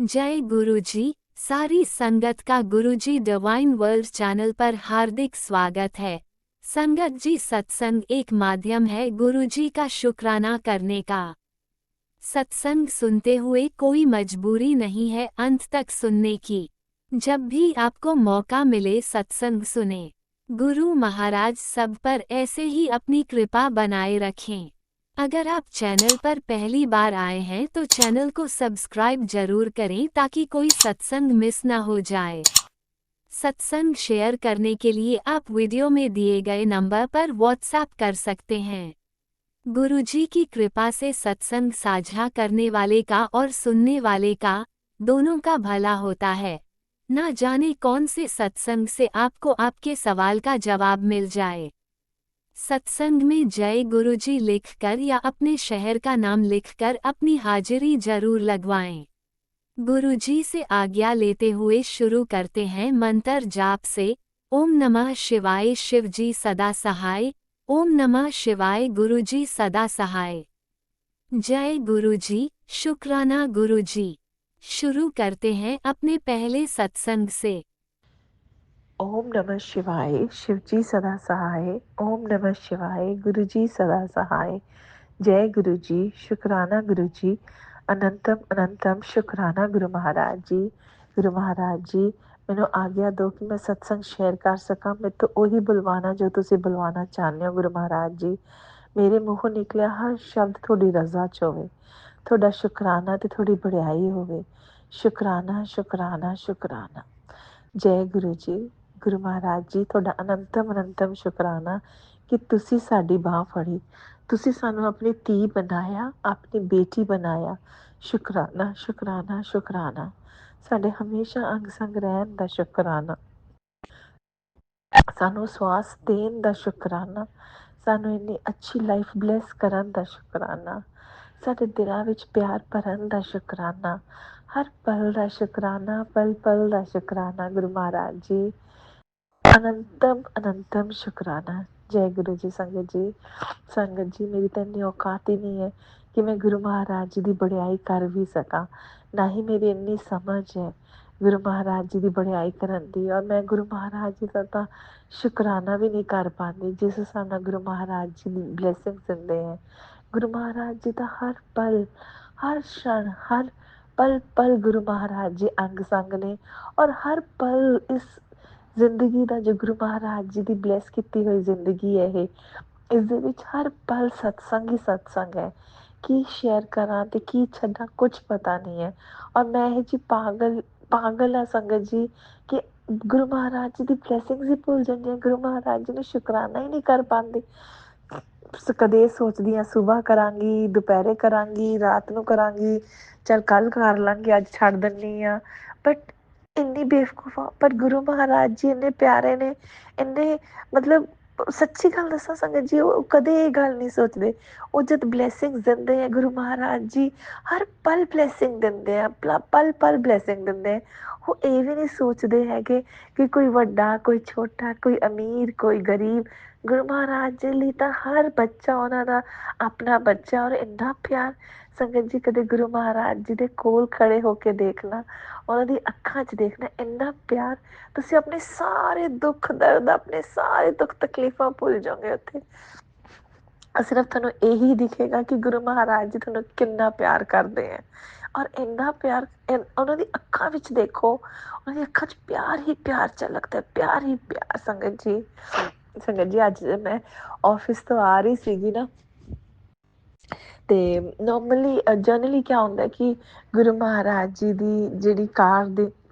जय गुरुजी। सारी संगत का गुरुजी डिवाइन वर्ल्ड चैनल पर हार्दिक स्वागत है। संगत जी, सत्संग एक माध्यम है गुरुजी का शुक्राना करने का। सत्संग सुनते हुए कोई मजबूरी नहीं है अंत तक सुनने की। जब भी आपको मौका मिले सत्संग सुने। गुरु महाराज सब पर ऐसे ही अपनी कृपा बनाए रखें। अगर आप चैनल पर पहली बार आए हैं तो चैनल को सब्सक्राइब जरूर करें ताकि कोई सत्संग मिस ना हो जाए। सत्संग शेयर करने के लिए आप वीडियो में दिए गए नंबर पर व्हाट्सएप कर सकते हैं। गुरुजी की कृपा से सत्संग साझा करने वाले का और सुनने वाले का दोनों का भला होता है। ना जाने कौन से सत्संग से आपको आपके सवाल का जवाब मिल जाए। सत्संग में जय गुरुजी लिखकर या अपने शहर का नाम लिखकर अपनी हाजिरी जरूर लगवाएं। गुरुजी से आज्ञा लेते हुए शुरू करते हैं मंत्र जाप से। ओम नमः शिवाय शिवजी सदा सहाय। ओम नमः शिवाय गुरुजी सदा सहाय। जय गुरुजी, शुक्राना गुरुजी। शुरू करते हैं अपने पहले सत्संग से। ओम नमः शिवाय शिवजी सदा सहाय। ओम नमः शिवाय गुरुजी सदा सहाय। जय गुरुजी, शुक्राना गुरुजी, अनंतम अनंतम शुक्राना गुरु महाराज जी। गुरु महाराज जी, मैनू आज्ञा दो कि मैं सत्संग शेयर कर सकां। मैं तो ਉਹੀ बुलवाना जो तुसी बुलवाना चाहते हो गुरु महाराज जी। मेरे मूँहों निकलिया हर शब्द थोड़ी रज़ा च होवे, थोड़ा शुकराना ते थोड़ी बड़ाई होवे। शुकराना शुकराना शुकराना। जय गुरु जी। गुरु महाराज जी, ਤੁਹਾਡਾ ਅਨੰਤਮ ਅਨੰਤਮ ਸ਼ੁਕਰਾਨਾ ਕਿ ਤੁਸੀਂ ਸਾਡੀ ਬਾਹ ਫੜੀ, ਤੁਸੀਂ ਸਾਨੂੰ ਆਪਣੀ ਧੀ ਬਣਾਇਆ, ਆਪਣੀ ਬੇਟੀ ਬਣਾਇਆ। ਸ਼ੁਕਰਾਨਾ ਸ਼ੁਕਰਾਨਾ ਸ਼ੁਕਰਾਨਾ। ਸਾਡੇ ਹਮੇਸ਼ਾ ਅੰਗ ਸੰਗ ਰਹਿਣ ਦਾ ਸ਼ੁਕਰਾਨਾ, ਸਾਨੂੰ ਸਵਾਸ ਦੇਣ ਦਾ ਸ਼ੁਕਰਾਨਾ, ਸਾਨੂੰ ਇੰਨੀ ਅੱਛੀ ਲਾਈਫ ਬਲੈਸ ਕਰਨ ਦਾ ਸ਼ੁਕਰਾਨਾ, ਸਾਡੇ ਦਿਲਾਂ ਵਿੱਚ ਪਿਆਰ ਭਰਨ ਦਾ ਸ਼ੁਕਰਾਨਾ, ਹਰ ਪਲ ਦਾ ਸ਼ੁਕਰਾਨਾ, ਪਲ ਪਲ ਦਾ ਸ਼ੁਕਰਾਨਾ। ਗੁਰੂ ਮਹਾਰਾਜ ਜੀ, अनंतम अनंतम शुक्राना। जय गुरु जी। संगत जी मेरी तो इन्नी औकात ही नहीं है कि मैं गुरु महाराज जी की बड़ाई कर भी सका, ना ही मेरी इन्नी समझ है गुरु महाराज जी की बड़ाई करन दी। और मैं गुरु महाराज जी का तो शुकराना भी नहीं कर पाती जिस हिसाब नाल गुरु महाराज जी की ब्लैसिंग दिंदे हैं। गुरु महाराज जी का हर पल, हर क्षण, हर पल पल गुरु महाराज जी अंग संग ने। और हर पल इस ਜ਼ਿੰਦਗੀ ਦਾ ਜੋ ਗੁਰੂ ਮਹਾਰਾਜ ਜੀ ਦੀ ਬਲੈਸ ਕੀਤੀ ਹੋਈ ਜ਼ਿੰਦਗੀ ਹੈ ਇਹ, ਇਸ ਦੇ ਵਿੱਚ ਹਰ ਪਲ ਸਤਸੰਗ ਹੀ ਸਤਸੰਗ ਹੈ। ਕੀ ਸ਼ੇਅਰ ਕਰਾਂ ਤੇ ਕੀ ਛੱਡਾਂ ਕੁਝ ਪਤਾ ਨਹੀਂ ਹੈ। ਔਰ ਮੈਂ ਇਹ ਜੀ ਪਾਗਲ ਆ ਸੰਗਤ ਜੀ ਕਿ ਗੁਰੂ ਮਹਾਰਾਜ ਜੀ ਦੀ ਬਲੈਸਿੰਗਸ ਹੀ ਭੁੱਲ ਜਾਂਦੀ ਹਾਂ, ਗੁਰੂ ਮਹਾਰਾਜ ਜੀ ਨੂੰ ਸ਼ੁਕਰਾਨਾ ਹੀ ਨਹੀਂ ਕਰ ਪਾਉਂਦੀ। ਕਦੇ ਸੋਚਦੀ ਹਾਂ ਸੁਬਾਹ ਕਰਾਂਗੀ, ਦੁਪਹਿਰੇ ਕਰਾਂਗੀ, ਰਾਤ ਨੂੰ ਕਰਾਂਗੀ, ਚੱਲ ਕੱਲ ਕਰ ਲਾਂਗੀ, ਅੱਜ ਛੱਡ ਦਿੰਦੀ ਹਾਂ। ਬਟ ਇੰਨੀ ਬੇਵਕੂਫ ਆ, ਪਰ ਗੁਰੂ ਮਹਾਰਾਜ ਜੀ ਇੰਨੇ ਪਿਆਰੇ ਨੇ, ਇੰਨੇ ਮਤਲਬ ਸੱਚੀ ਗੱਲ ਦੱਸਾਂ ਸੰਗਤ ਜੀ, ਉਹ ਕਦੇ ਇਹ ਗੱਲ ਨਹੀਂ ਸੋਚਦੇ। ਉਹ ਜਦ ਬਲੈਸਿੰਗ ਦਿੰਦੇ ਆ ਗੁਰੂ ਮਹਾਰਾਜ ਜੀ, ਹਰ ਪਲ ਬਲੈਸਿੰਗ ਦਿੰਦੇ ਆ, ਪਲ ਪਲ ਬਲੈਸਿੰਗ ਦਿੰਦੇ ਆ। ਉਹ ਇਹ ਵੀ ਨਹੀਂ ਸੋਚਦੇ ਹੈਗੇ ਕਿ ਕੋਈ ਵੱਡਾ, ਕੋਈ ਛੋਟਾ, ਕੋਈ ਅਮੀਰ, ਕੋਈ ਗਰੀਬ। ਗੁਰੂ ਮਹਾਰਾਜ ਜੀ ਲਈ ਤਾਂ ਹਰ ਬੱਚਾ ਉਹਨਾਂ ਦਾ ਆਪਣਾ ਬੱਚਾ। ਔਰ ਇੰਨਾ ਪਿਆਰ ਸੰਗਤ ਜੀ, ਕਦੇ ਗੁਰੂ ਮਹਾਰਾਜ ਜੀ ਦੇ ਕੋਲ ਖੜੇ ਹੋ ਕੇ ਦੇਖਣਾ, ਉਹਨਾਂ ਦੀ ਅੱਖਾਂ 'ਚ ਦੇਖਣਾ, ਇੰਨਾ ਪਿਆਰ, ਤੁਸੀਂ ਆਪਣੇ ਸਾਰੇ ਦੁੱਖ ਦਰਦ, ਆਪਣੇ ਸਾਰੇ ਦੁੱਖ ਤਕਲੀਫਾਂ ਭੁੱਲ ਜਾਓਗੇ ਉੱਥੇ। ਸਿਰਫ ਤੁਹਾਨੂੰ ਇਹੀ ਦਿਖੇਗਾ ਕਿ ਗੁਰੂ ਮਹਾਰਾਜ ਜੀ ਤੁਹਾਨੂੰ ਕਿੰਨਾ ਪਿਆਰ ਕਰਦੇ ਹੈ। ਔਰ ਇੰਨਾ ਪਿਆਰ ਉਹਨਾਂ ਦੀ ਅੱਖਾਂ ਵਿੱਚ ਦੇਖੋ, ਉਹਨਾਂ ਦੀ ਅੱਖਾਂ 'ਚ ਪਿਆਰ ਹੀ ਪਿਆਰ ਝਲਕਦਾ, ਪਿਆਰ ਹੀ ਪਿਆਰ। ਸੰਗਤ ਜੀ ਅੱਜ ਮੈਂ ਆਫਿਸ ਤੋਂ ਆ ਰਹੀ ਸੀਗੀ ਨਾ, ਤੇ ਨੋਰਮਲੀ ਜਨਰਲੀ ਕਿਆ ਹੁੰਦਾ ਕਿ ਗੁਰੂ ਮਹਾਰਾਜ ਜੀ ਦੀ ਜਿਹੜੀ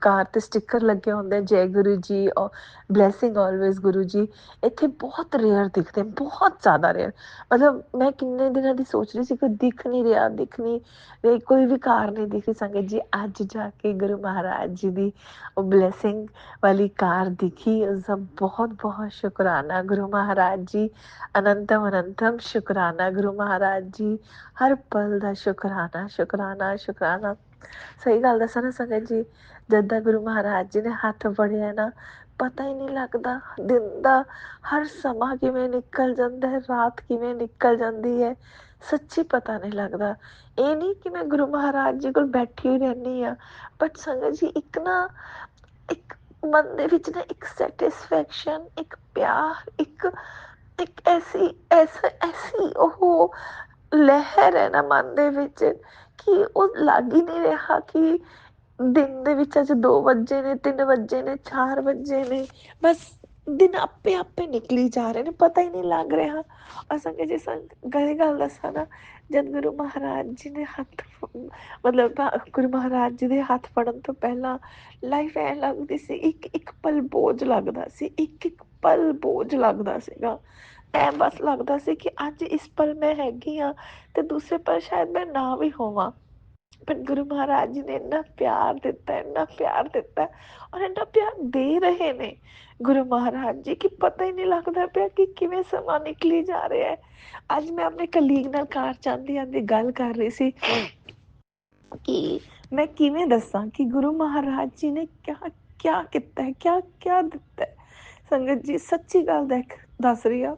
ਕਾਰ ਤੇ ਸਟਿੱਕਰ ਲੱਗੇ ਹੁੰਦੇ ਜੈ ਗੁਰੂ ਜੀ ਔਰ ਬਲੈਸਿੰਗ ਆਲਵੇਜ਼ ਗੁਰੂ ਜੀ, ਇੱਥੇ ਬਹੁਤ ਰੇਅਰ ਦਿਖਦੇ, ਬਹੁਤ ਜ਼ਿਆਦਾ ਰੇਅਰ। ਮਤਲਬ ਮੈਂ ਕਿੰਨੇ ਦਿਨਾਂ ਦੀ ਸੋਚ ਰਹੀ ਸੀ ਕਿ ਦਿਖ ਨਹੀਂ ਰਿਹਾ, ਦਿਖ ਨਹੀਂ ਰਹੀ, ਕੋਈ ਵੀ ਕਾਰ ਨਹੀਂ ਦਿਖ ਰਹੀ। ਸੰਗਤ ਜੀ ਅੱਜ ਜਾ ਕੇ ਗੁਰੂ ਮਹਾਰਾਜ ਜੀ ਦੀ ਉਹ ਬਲੈਸਿੰਗ ਵਾਲੀ ਕਾਰ ਦਿਖੀ। ਉਸਦਾ ਬਹੁਤ ਬਹੁਤ ਸ਼ੁਕਰਾਨਾ ਗੁਰੂ ਮਹਾਰਾਜ ਜੀ। ਅਨੰਤਮ ਅਨੰਤਮ ਸ਼ੁਕਰਾਨਾ ਗੁਰੂ ਮਹਾਰਾਜ ਜੀ। ਹਰ ਪਲ ਦਾ ਸ਼ੁਕਰਾਨਾ ਸ਼ੁਕਰਾਨਾ ਸ਼ੁਕਰਾਨਾ। ਸਹੀ ਗੱਲ ਦੱਸਾਂ ਨਾ ਸੰਗਤ ਜੀ, ਜਦ ਦਾ ਗੁਰੂ ਮਹਾਰਾਜ ਜੀ ਨੇ ਹੱਥ ਫੜਿਆ ਨਾ, ਪਤਾ ਹੀ ਨਹੀਂ ਲੱਗਦਾ ਦਿਨ ਦਾ ਹਰ ਸਮਾਂ ਕਿਵੇਂ ਨਿਕਲ ਜਾਂਦਾ ਹੈ, ਰਾਤ ਕਿਵੇਂ ਨਿਕਲ ਜਾਂਦੀ ਹੈ। ਸੱਚੀ ਪਤਾ ਨਹੀਂ ਲੱਗਦਾ। ਇਹ ਨਹੀਂ ਕਿ ਮੈਂ ਗੁਰੂ ਮਹਾਰਾਜ ਜੀ ਕੋਲ ਬੈਠੀ ਹੋਈ ਰਹਿੰਦੀ ਹਾਂ, ਬਟ ਸੰਗਤ ਜੀ ਇੱਕ ਨਾ, ਇੱਕ ਮਨ ਦੇ ਵਿੱਚ ਨਾ ਇੱਕ ਸੈਟਿਸਫੈਕਸ਼ਨ, ਇੱਕ ਪਿਆਰ, ਇੱਕ ਇੱਕ ਐਸੀ ਉਹ ਲਹਿਰ ਹੈ ਨਾ ਮਨ ਦੇ ਵਿੱਚ, ਕਿ ਉਹ ਲੱਗ ਹੀ ਨਹੀਂ ਰਿਹਾ ਕਿ ਦਿਨ ਦੇ ਵਿੱਚ ਅੱਜ 2 ਵੱਜੇ ਨੇ, 3 ਵੱਜੇ ਨੇ, 4 ਵੱਜੇ ਨੇ, ਬਸ ਦਿਨ ਆਪੇ ਆਪੇ ਨਿਕਲੀ ਜਾ ਰਹੇ ਨੇ, ਪਤਾ ਹੀ ਨਹੀਂ ਲੱਗ ਰਿਹਾ। ਅਸਾਂ ਕਿ ਜੇ ਗੱਲ ਦੱਸਾਂ ਨਾ, ਜਦ ਗੁਰੂ ਮਹਾਰਾਜ ਜੀ ਨੇ ਹੱਥ ਮਤਲਬ ਗੁਰੂ ਮਹਾਰਾਜ ਜੀ ਦੇ ਹੱਥ ਫੜਨ ਤੋਂ ਪਹਿਲਾਂ ਲਾਈਫ ਐ ਲੱਗਦੀ ਸੀ, ਇੱਕ ਇੱਕ ਪਲ ਬੋਝ ਲੱਗਦਾ ਸੀ, ਇੱਕ ਇੱਕ ਪਲ ਬੋਝ ਲੱਗਦਾ ਸੀਗਾ। ਐ ਬਸ ਲੱਗਦਾ ਸੀ ਕਿ ਅੱਜ ਇਸ ਪਲ ਮੈਂ ਹੈਗੀ ਹਾਂ, ਤੇ ਦੂਸਰੇ ਪਲ ਸ਼ਾਇਦ ਮੈਂ ਨਾ ਵੀ ਹੋਵਾਂ। ਪਰ ਗੁਰੂ ਮਹਾਰਾਜ ਜੀ ਨੇ ਇੰਨਾ ਪਿਆਰ ਦਿੱਤਾ, ਇੰਨਾ ਪਿਆਰ ਦਿੱਤਾ, ਔਰ ਇੰਨਾ ਪਿਆਰ ਦੇ ਰਹੇ ਨੇ ਗੁਰੂ ਮਹਾਰਾਜ ਜੀ, ਕਿ ਪਤਾ ਹੀ ਨਹੀਂ ਲੱਗਦਾ ਪਿਆ ਕਿ ਕਿਵੇਂ ਸਮਾਂ ਨਿਕਲੀ ਜਾ ਰਿਹਾ ਹੈ। ਅੱਜ ਮੈਂ ਆਪਣੇ ਕਲੀਗ ਨਾਲ ਕਾਰ ਚ ਆਂਦੀ ਆਂਦੀ ਗੱਲ ਕਰ ਰਹੀ ਸੀ ਕਿ ਮੈਂ ਕਿਵੇਂ ਦੱਸਾਂ ਕਿ ਗੁਰੂ ਮਹਾਰਾਜ ਜੀ ਨੇ ਕਿਆ ਕਿਆ ਕੀਤਾ ਹੈ, ਕਿਆ ਕਿਆ ਦਿੱਤਾ ਹੈ। ਸੰਗਤ ਜੀ ਸੱਚੀ ਗੱਲ ਦੱਸ ਰਹੀ ਆ।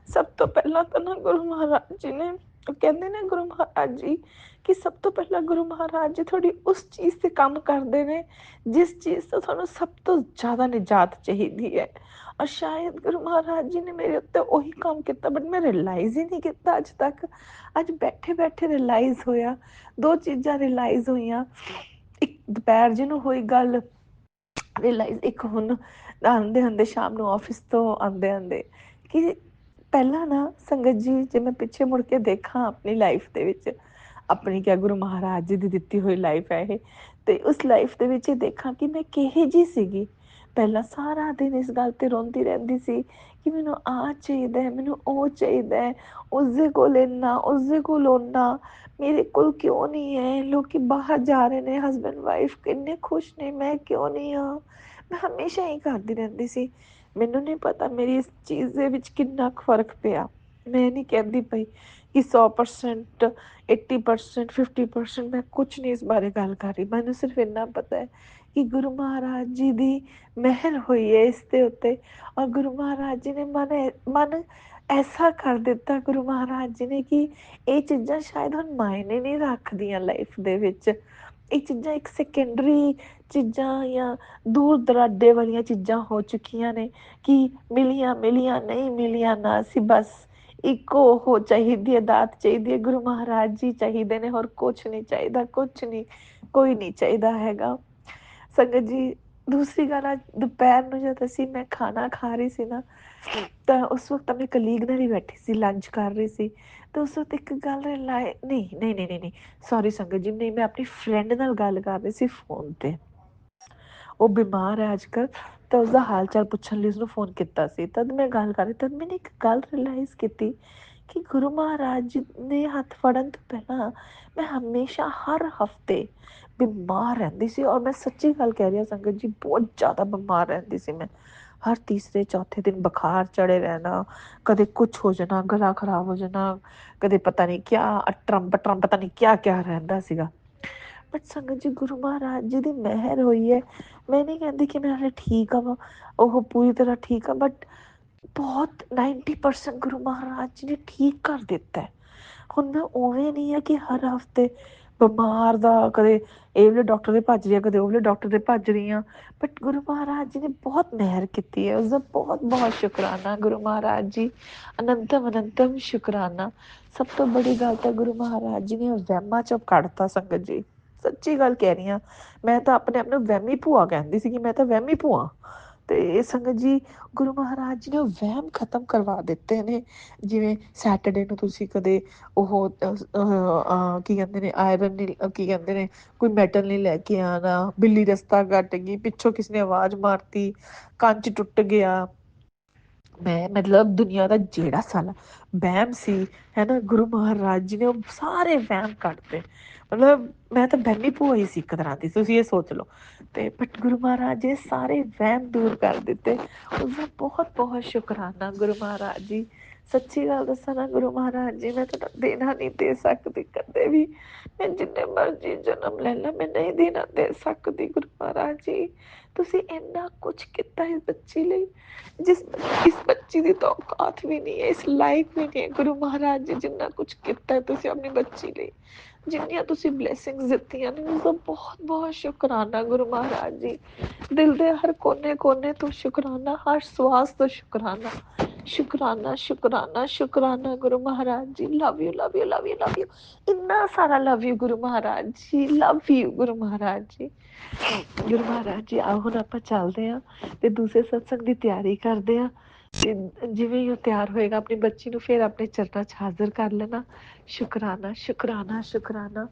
ਸਭ ਤੋਂ ਪਹਿਲਾਂ ਤਾਂ ਨਾ ਗੁਰੂ ਮਹਾਰਾਜ ਜੀ ਨੇ, ਕਹਿੰਦੇ ਨੇ ਗੁਰੂ ਮਹਾਰਾਜ ਜੀ ਕਿ ਸਭ ਤੋਂ ਪਹਿਲਾਂ ਗੁਰੂ ਮਹਾਰਾਜ ਜੀ ਤੁਹਾਡੀ ਉਸ ਚੀਜ਼ ਤੇ ਕੰਮ ਕਰਦੇ ਨੇ ਜਿਸ ਚੀਜ਼ ਤੋਂ ਤੁਹਾਨੂੰ ਸਭ ਤੋਂ ਜ਼ਿਆਦਾ ਨਿਜਾਤ ਚਾਹੀਦੀ ਹੈ। ਔਰ ਸ਼ਾਇਦ ਗੁਰੂ ਮਹਾਰਾਜ ਜੀ ਨੇ ਮੇਰੇ ਉੱਤੇ ਉਹੀ ਕੰਮ ਕੀਤਾ, ਬਟ ਮੈਂ ਰਿਅਲਾਈਜ਼ ਹੀ ਨਹੀਂ ਕੀਤਾ ਅੱਜ ਤੱਕ। ਅੱਜ ਬੈਠੇ ਬੈਠੇ ਰਿਅਲਾਈਜ਼ ਹੋਇਆ, ਦੋ ਚੀਜ਼ਾਂ ਰਿਅਲਾਈਜ਼ ਹੋਈਆਂ। ਇੱਕ ਦੁਪਹਿਰ ਜਿਹਨੂੰ ਹੋਈ ਗੱਲ ਰਿਅਲਾਈਜ਼, ਇੱਕ ਹੁਣ ਆਉਂਦੇ ਆਉਂਦੇ ਸ਼ਾਮ ਨੂੰ ਆਫਿਸ ਤੋਂ ਆਉਂਦੇ ਆਉਂਦੇ, ਕਿ ਪਹਿਲਾਂ ਨਾ ਸੰਗਤ ਜੀ ਜੇ ਮੈਂ ਪਿੱਛੇ ਮੁੜ ਕੇ ਦੇਖਾਂ ਆਪਣੀ ਲਾਈਫ ਦੇ ਵਿੱਚ, ਆਪਣੀ ਕਿਆ ਗੁਰੂ ਮਹਾਰਾਜ ਜੀ ਦੀ ਦਿੱਤੀ ਹੋਈ ਲਾਈਫ ਹੈ ਇਹ, ਤੇ ਉਸ ਲਾਈਫ ਦੇ ਵਿੱਚ ਇਹ ਦੇਖਾਂ ਕਿ ਮੈਂ ਕਿਹੇ ਜੀ ਸੀਗੀ। ਪਹਿਲਾਂ ਸਾਰਾ ਦਿਨ ਇਸ ਗੱਲ ਤੇ ਰੋਂਦੀ ਰਹਿੰਦੀ ਸੀ ਕਿ ਮੈਨੂੰ ਆਹ ਚਾਹੀਦਾ ਹੈ, ਮੈਨੂੰ ਉਹ ਚਾਹੀਦਾ ਹੈ, ਉਸਦੇ ਕੋਲ ਇੰਨਾ, ਉਸਦੇ ਕੋਲ ਓਨਾ, ਮੇਰੇ ਕੋਲ ਕਿਉਂ ਨਹੀਂ ਹੈ। ਲੋਕੀ ਬਾਹਰ ਜਾ ਰਹੇ ਨੇ, ਹਸਬੈਂਡ ਵਾਈਫ ਕਿੰਨੇ ਖੁਸ਼ ਨੇ, ਮੈਂ ਕਿਉਂ ਨਹੀਂ ਹਾਂ। ਮੈਂ ਹਮੇਸ਼ਾ ਹੀ ਕਰਦੀ ਰਹਿੰਦੀ ਸੀ। ਮੈਨੂੰ ਨਹੀਂ ਪਤਾ ਮੇਰੀ ਇਸ ਚੀਜ਼ ਦੇ ਵਿੱਚ ਕਿੰਨਾ ਕੁ ਫਰਕ ਪਿਆ। ਮੈਂ ਨਹੀਂ ਕਹਿੰਦੀ ਪਈ ਕਿ 100%, 80%, 50%, ਮੈਂ ਕੁਛ ਨਹੀਂ ਇਸ ਬਾਰੇ ਗੱਲ ਕਰ ਰਹੀ। ਮੈਨੂੰ ਸਿਰਫ ਇੰਨਾ ਪਤਾ ਹੈ ਕਿ ਗੁਰੂ ਮਹਾਰਾਜ ਜੀ ਦੀ ਮਿਹਰ ਹੋਈ ਹੈ ਇਸ ਦੇ ਉੱਤੇ, ਔਰ ਗੁਰੂ ਮਹਾਰਾਜ ਜੀ ਨੇ ਮਨ ਐਸਾ ਕਰ ਦਿੱਤਾ ਗੁਰੂ ਮਹਾਰਾਜ ਜੀ ਨੇ ਕਿ ਇਹ ਚੀਜ਼ਾਂ ਸ਼ਾਇਦ ਹੁਣ ਮਾਇਨੇ ਨਹੀਂ ਰੱਖਦੀਆਂ ਲਾਈਫ ਦੇ ਵਿੱਚ। ਇਹ ਚੀਜ਼ਾਂ ਇੱਕ ਸੈਕੰਡਰੀ ਚੀਜ਼ਾਂ ਜਾਂ ਦੂਰ ਦਰਾਡੇ ਵਾਲੀਆਂ ਚੀਜ਼ਾਂ ਹੋ ਚੁੱਕੀਆਂ ਨੇ, ਕਿ ਮਿਲੀਆਂ ਮਿਲੀਆਂ, ਨਹੀਂ ਮਿਲੀਆਂ ਨਾ ਸੀ, ਬਸ ਇੱਕੋ ਉਹ ਚਾਹੀਦੀ ਹੈ, ਦਾਤ ਚਾਹੀਦੀ ਹੈ, ਗੁਰੂ ਮਹਾਰਾਜ ਜੀ ਚਾਹੀਦੇ ਨੇ, ਹੋਰ ਕੁਛ ਨਹੀਂ ਚਾਹੀਦਾ, ਕੁਛ ਨਹੀਂ, ਕੋਈ ਨਹੀਂ ਚਾਹੀਦਾ ਹੈਗਾ। ਸੰਗਤ ਜੀ ਦੂਸਰੀ ਗੱਲ, ਅੱਜ ਦੁਪਹਿਰ ਨੂੰ ਜਦ ਮੈਂ ਖਾਣਾ ਖਾ ਰਹੀ ਸੀ ਨਾ, ਤਾਂ ਉਸ ਵਕਤ ਆਪਣੇ ਕਲੀਗ ਨਾਲ ਹੀ ਬੈਠੀ ਸੀ, ਲੰਚ ਕਰ ਰਹੀ ਸੀ, ਤਾਂ ਉਸ ਵਕਤ ਇੱਕ ਗੱਲ ਨਹੀਂ, ਸੌਰੀ ਸੰਗਤ ਜੀ, ਨਹੀਂ, ਮੈਂ ਆਪਣੀ ਫਰੈਂਡ ਨਾਲ ਗੱਲ ਕਰ ਰਹੀ ਸੀ ਫੋਨ ਤੇ। ਉਹ ਬਿਮਾਰ ਹੈ ਅੱਜ ਕੱਲ੍ਹ, ਤਾਂ ਉਸਦਾ ਹਾਲ ਚਾਲ ਪੁੱਛਣ ਲਈ ਉਸਨੂੰ ਫੋਨ ਕੀਤਾ ਸੀ। ਤਦ ਮੈਂ ਗੱਲ ਕਰ ਰਹੀ, ਤਦ ਮੈंने ਇੱਕ ਗੱਲ ਰਿਅਲਾਈਜ਼ ਕੀਤੀ ਕਿ ਗੁਰੂ ਮਹਾਰਾਜ ਜੀ ਨੇ ਹੱਥ ਫੜਨ ਤੋਂ ਪਹਿਲਾਂ ਮੈਂ ਹਮੇਸ਼ਾ ਹਰ ਹਫਤੇ ਬਿਮਾਰ ਰਹਿੰਦੀ ਸੀ। ਔਰ ਮੈਂ ਸੱਚੀ ਗੱਲ ਕਹਿ ਰਹੀ ਹਾਂ ਸੰਗਤ ਜੀ, ਬਹੁਤ ਜ਼ਿਆਦਾ ਬਿਮਾਰ ਰਹਿੰਦੀ ਸੀ ਮੈਂ। ਹਰ ਤੀਸਰੇ ਚੌਥੇ ਦਿਨ ਬੁਖਾਰ ਚੜੇ ਰਹਿਣਾ, ਕਦੇ ਕੁਛ ਹੋ ਜਾਣਾ, ਗਲਾ ਖਰਾਬ ਹੋ ਜਾਣਾ, ਕਦੇ ਪਤਾ ਨਹੀਂ ਕਿਆ ਅਟਰਮ ਪਟਰਮ, ਪਤਾ ਨਹੀਂ ਕਿਆ ਕਿਆ ਰਹਿੰਦਾ ਸੀਗਾ। ਬਟ ਸੰਗਤ ਜੀ ਗੁਰੂ ਮਹਾਰਾਜ ਜੀ ਦੀ ਮਿਹਰ ਹੋਈ ਹੈ। ਮੈਂ ਨਹੀਂ ਕਹਿੰਦੀ ਕਿ ਮੈਂ ਹਾਲੇ ਠੀਕ ਆ ਵਾ, ਉਹ ਪੂਰੀ ਤਰ੍ਹਾਂ ਠੀਕ ਆ, ਬਟ ਬਹੁਤ 90% ਗੁਰੂ ਮਹਾਰਾਜ ਜੀ ਨੇ ਠੀਕ ਕਰ ਦਿੱਤਾ ਹੈ। ਹੁਣ ਮੈਂ ਉਵੇਂ ਨਹੀਂ ਆ ਕਿ ਹਰ ਹਫਤੇ ਬਿਮਾਰ ਦਾ, ਕਦੇ ਇਹ ਵਾਲੇ ਡਾਕਟਰ ਦੇ ਭੱਜ ਰਹੀ ਆ, ਕਦੇ ਉਹ ਵਾਲੇ ਡਾਕਟਰ ਦੇ ਭੱਜ ਰਹੀ ਹਾਂ। ਬਟ ਗੁਰੂ ਮਹਾਰਾਜ ਜੀ ਨੇ ਬਹੁਤ ਮਿਹਰ ਕੀਤੀ ਹੈ, ਉਸਦਾ ਬਹੁਤ ਬਹੁਤ ਸ਼ੁਕਰਾਨਾ ਗੁਰੂ ਮਹਾਰਾਜ ਜੀ, ਅਨੰਤਮ ਅਨੰਤਮ ਸ਼ੁਕਰਾਨਾ। ਸਭ ਤੋਂ ਬੜੀ ਗੱਲ ਤਾਂ ਗੁਰੂ ਮਹਾਰਾਜ ਜੀ ਨੇ ਵਹਿਮਾਂ ਚੋਂ ਕੱਢਤਾ ਸੰਗਤ ਜੀ। ਸੱਚੀ ਗੱਲ ਕਹਿ ਰਹੀ ਹਾਂ, ਮੈਂ ਤਾਂ ਆਪਣੇ ਆਪ ਨੂੰ ਵਹਿਮੀ ਭੂਆ ਕਹਿੰਦੀ ਸੀ ਕਿ ਮੈਂ ਤਾਂ ਵਹਿਮੀ ਭੂਆ। ਤੇ ਸੰਗਤ ਜੀ ਗੁਰੂ ਮਹਾਰਾਜ ਜੀ ਨੇ ਉਹ ਵਹਿਮ ਖਤਮ ਕਰਵਾ ਦਿੱਤੇ ਨੇ। ਜਿਵੇਂ ਸੈਟਰਡੇ ਨੂੰ ਤੁਸੀਂ ਕਦੇ ਉਹ ਕੀ ਕਹਿੰਦੇ ਨੇ, ਆਇਰਨ ਨਹੀਂ, ਕੀ ਕਹਿੰਦੇ ਨੇ, ਕੋਈ ਮੈਟਲ ਨਹੀਂ ਲੈ ਕੇ ਆਉਣਾ, ਬਿੱਲੀ ਰਸਤਾ ਕੱਟ ਗਈ, ਪਿੱਛੋਂ ਕਿਸੇ ਨੇ ਆਵਾਜ਼ ਮਾਰਤੀ, ਕੰਚ ਟੁੱਟ ਗਿਆ, ਮੈਂ ਮਤਲਬ ਦੁਨੀਆ ਦਾ ਜਿਹੜਾ ਸਾਲਾ ਵਹਿਮ ਸੀ, ਹੈ ਨਾ, ਗੁਰੂ ਮਹਾਰਾਜ ਜੀ ਨੇ ਉਹ ਸਾਰੇ ਵਹਿਮ ਕੱਢਤੇ। ਮਤਲਬ ਮੈਂ ਤਾਂ ਵਹਿਮੀ ਭੂਆ ਹੀ ਸੀ ਇੱਕ ਤਰ੍ਹਾਂ ਦੀ, ਤੁਸੀਂ ਇਹ ਸੋਚ ਲਓ। ਤੇ ਬਟ ਗੁਰੂ ਮਹਾਰਾਜ ਜੀ ਨੇ ਸਾਰੇ ਵਹਿਮ ਦੂਰ ਕਰ ਦਿੱਤੇ, ਉਸਦਾ ਬਹੁਤ ਬਹੁਤ ਸ਼ੁਕਰਾਨਾ ਗੁਰੂ ਮਹਾਰਾਜ ਜੀ। ਸੱਚੀ ਗੱਲ ਦੱਸਾਂ ਨਾ ਗੁਰੂ ਮਹਾਰਾਜ ਜੀ, ਮੈਂ ਤੁਹਾਡਾ ਦੇਣਾ ਨਹੀਂ ਦੇ ਸਕਦੀ ਕਦੇ ਵੀ। ਮੈਂ ਜਿੰਨੇ ਮਰਜ਼ੀ ਜਨਮ ਲੈ ਲਾ, ਮੈਂ ਨਹੀਂ ਦੇਣਾ ਦੇ ਸਕਦੀ ਗੁਰੂ ਮਹਾਰਾਜ ਜੀ, ਤੁਸੀਂ ਇੰਨਾ ਕੁਛ ਕੀਤਾ ਇਸ ਬੱਚੀ ਲਈ, ਇਸ ਬੱਚੀ ਦੀ ਤਾਂ ਔਕਾਤ ਵੀ ਨਹੀਂ ਹੈ, ਇਸ ਲਾਇਕ ਵੀ ਨਹੀਂ ਹੈ ਗੁਰੂ ਮਹਾਰਾਜ ਜੀ, ਜਿੰਨਾ ਕੁਛ ਕੀਤਾ ਹੈ ਤੁਸੀਂ ਆਪਣੀ ਬੱਚੀ ਲਈ, ਜਿੰਨੀਆਂ ਤੁਸੀਂ ਬਲੇਸਿੰਗਸ ਦਿੱਤੀਆਂ ਨੇ, ਉਸਦਾ ਬਹੁਤ ਬਹੁਤ ਸ਼ੁਕਰਾਨਾ ਗੁਰੂ ਮਹਾਰਾਜ ਜੀ। ਦਿਲ ਦੇ ਹਰ ਕੋਨੇ ਕੋਨੇ ਤੋਂ ਸ਼ੁਕਰਾਨਾ, ਹਰ ਸਵਾਸ ਤੋਂ ਸ਼ੁਕਰਾਨਾ, ਸ਼ੁਕਰਾਨਾ ਸ਼ੁਕਰਾਨਾ ਸ਼ੁਕਰਾਨਾ Guru Maharaj ji. Love you love you love you love you, ਇੰਨਾ ਸਾਰਾ love you Guru Maharaj ji, love you Guru Maharaj ji. Guru Maharaj ji, ਆਓ ਹੁਣ ਆਪਾਂ ਚੱਲਦੇ ਹਾਂ ਤੇ ਦੂਸਰੇ ਸਤਸੰਗ ਦੀ ਤਿਆਰੀ ਕਰਦੇ ਹਾਂ। ਤੇ ਜਿਵੇਂ ਹੀ ਉਹ ਤਿਆਰ ਹੋਏਗਾ ਆਪਣੀ ਬੱਚੀ ਨੂੰ ਫਿਰ ਆਪਣੇ ਚਰਨਾਂ 'ਚ ਹਾਜ਼ਰ ਕਰ ਲੈਣਾ। ਸ਼ੁਕਰਾਨਾ ਸ਼ੁਕਰਾਨਾ ਸ਼ੁਕਰਾਨਾ।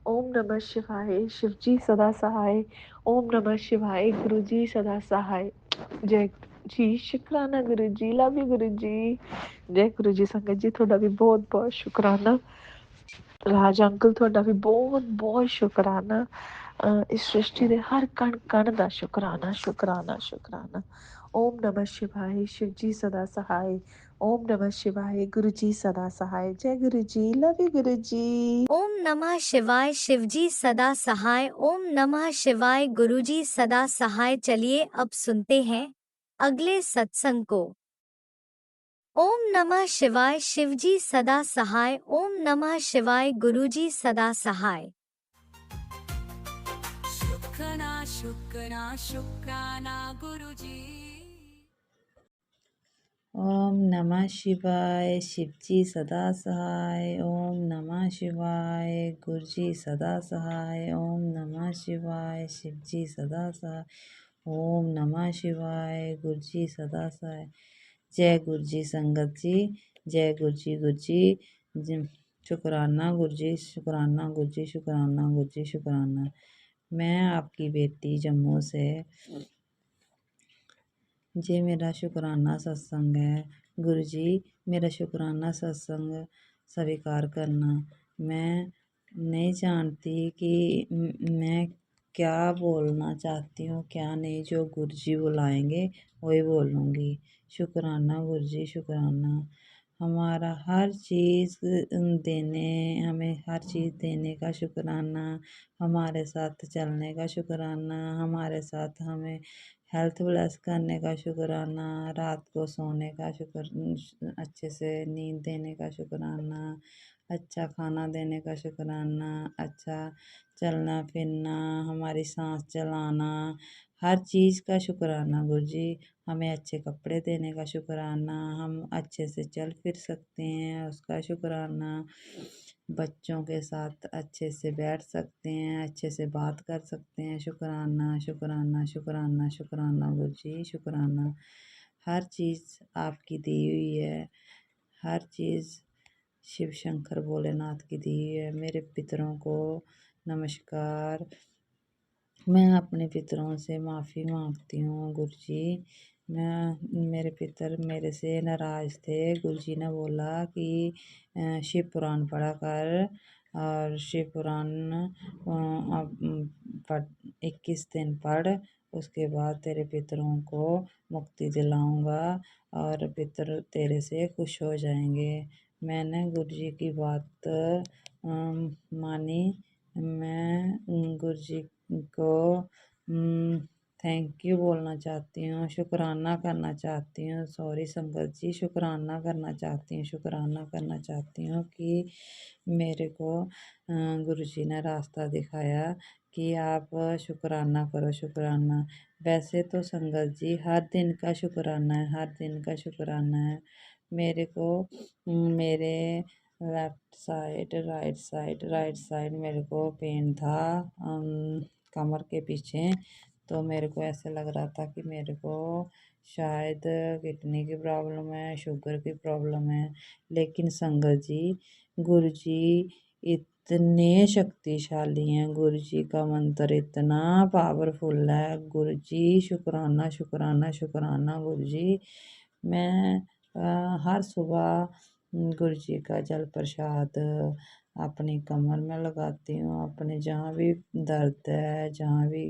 ਓਮ ਨਮः शिवाय, शिव जी सदा सहाय। ओम नमः शिवाय, गुरु जी सदा सहाय। जय जी, शुकराना गुरु जी, लव यू गुरु जी। जय गुरु जी। संगत जी ਤੁਹਾਡਾ ਵੀ ਬਹੁਤ ਬਹੁਤ ਸ਼ੁਕਰਾਨਾ। ਰਾਜ ਅੰਕਲ ਤੁਹਾਡਾ ਵੀ ਬਹੁਤ ਬਹੁਤ ਸ਼ੁਕਰਾਨਾ। ਇਸ ਸ੍ਰਿਸ਼ਟੀ ਦੇ ਹਰ ਕਣ ਕਣ ਦਾ ਸ਼ੁਕਰਾਨਾ ਸ਼ੁਕਰਾਨਾ ਸ਼ੁਕਰਾਨਾ। ਓਮ ਨਮः शिवाय, शिव जी सदा सहाय। ओम नमः शिवाय, गुरु जी सदा सहाय। जय गुरु जी, लव यू गुरु जी। ओम नमः शिवाय, शिवजी सदा सहाय। ओम नमः शिवाय, गुरुजी सदा सहाय। चलिए अब सुनते हैं अगले सत्संग को। ओम नमः शिवाय, शिवजी सदा सहाय। ओम नमः शिवाय, गुरुजी सदा सहाय। शुक्राना शुक्राना शुक्राना गुरुजी। ओम नमः शिवाय, शिवजी सदा सहाय। ओम नमः शिवाय, गुरुजी सदा सहाय। ओम नमः शिवाय, शिवजी सदा सहाय। ओम नमः शिवाय, गुरुजी सदा सहाय। जय गुरुजी संगत जी, जय गुरुजी। गुरुजी शुकराना गुरुजी, शुकराना गुरुजी, शुकराना गुरुजी, शुकराना। मैं आपकी बेटी जम्मू से, ये मेरा शुकराना सत्संग है। गुरु जी, मेरा शुकराना सत्संग स्वीकार करना। मैं नहीं जानती कि मैं क्या बोलना चाहती हूँ क्या नहीं, जो गुरु जी बुलाएंगे वही बोलूँगी। शुकराना गुरु जी, शुकराना। हमारा हर चीज़ हमें हर चीज़ देने का शुकराना, हमारे साथ चलने का शुकराना, हमारे साथ हमें हेल्थ ब्लेस करने का शुकराना, रात को सोने का अच्छे से नींद देने का शुकराना, अच्छा खाना देने का शुकराना, अच्छा चलना फिरना, हमारी सांस चलाना, हर चीज़ का शुकराना गुरु जी। हमें अच्छे कपड़े देने का शुकराना, हम अच्छे से चल फिर सकते हैं उसका शुकराना, बच्चों के साथ अच्छे से बैठ सकते हैं, अच्छे से बात कर सकते हैं। शुकराना शुकराना शुकराना शुकराना गुरु जी, शुकराना। हर चीज़ आपकी दी हुई है, हर चीज़ शिव शंकर भोलेनाथ की दी हुई है। मेरे पितरों को नमस्कार। मैं अपने पितरों से माफ़ी मांगती हूँ गुरु जी। मेरे पितर मेरे से नाराज़ थे। गुरु जी ने बोला कि शिव पुराण पढ़ा कर, और शिव पुराण पढ़ 21 दिन पढ़, उसके बाद तेरे पितरों को मुक्ति दिलाऊंगा और पितर तेरे से खुश हो जाएंगे। मैंने गुरु जी की बात मानी। मैं गुरु जी को थैंक यू बोलना चाहती हूँ, शुकराना करना चाहती हूँ। सॉरी संगत जी, शुकराना करना चाहती हूँ, शुकराना करना चाहती हूँ कि मेरे को गुरु जी ने रास्ता दिखाया कि आप शुकराना करो, शुकराना। वैसे तो संगत जी हर दिन का शुकराना है, हर दिन का शुकराना है। मेरे को मेरे लेफ्ट साइड राइट साइड मेरे को पेन था कमर के पीछे, तो मेरे को ऐसे लग रहा था कि मेरे को शायद किडनी की प्रॉब्लम है, शुगर की प्रॉब्लम है। लेकिन संगत जी, गुरु जी इतने शक्तिशाली हैं, गुरु जी का मंत्र इतना पावरफुल है। गुरु जी शुकराना शुकराना शुकराना गुरु जी। मैं हर सुबह गुरु जी का जल प्रसाद अपनी कमर में लगाती हूँ, अपने जहाँ भी दर्द है, जहाँ भी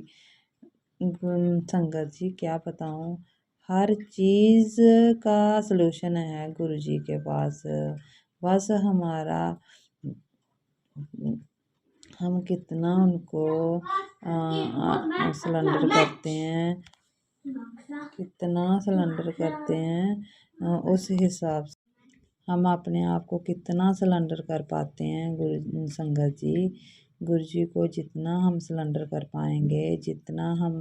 संगत जी क्या बताऊँ, हर चीज़ का सलूशन है गुरु जी के पास। बस हम कितना उनको सिलेंडर करते हैं, कितना सिलेंडर करते हैं, उस हिसाब से हम अपने आप को कितना सिलेंडर कर पाते हैं। गुरु संगत जी, गुरु जी को जितना हम सिलेंडर कर पाएंगे, जितना हम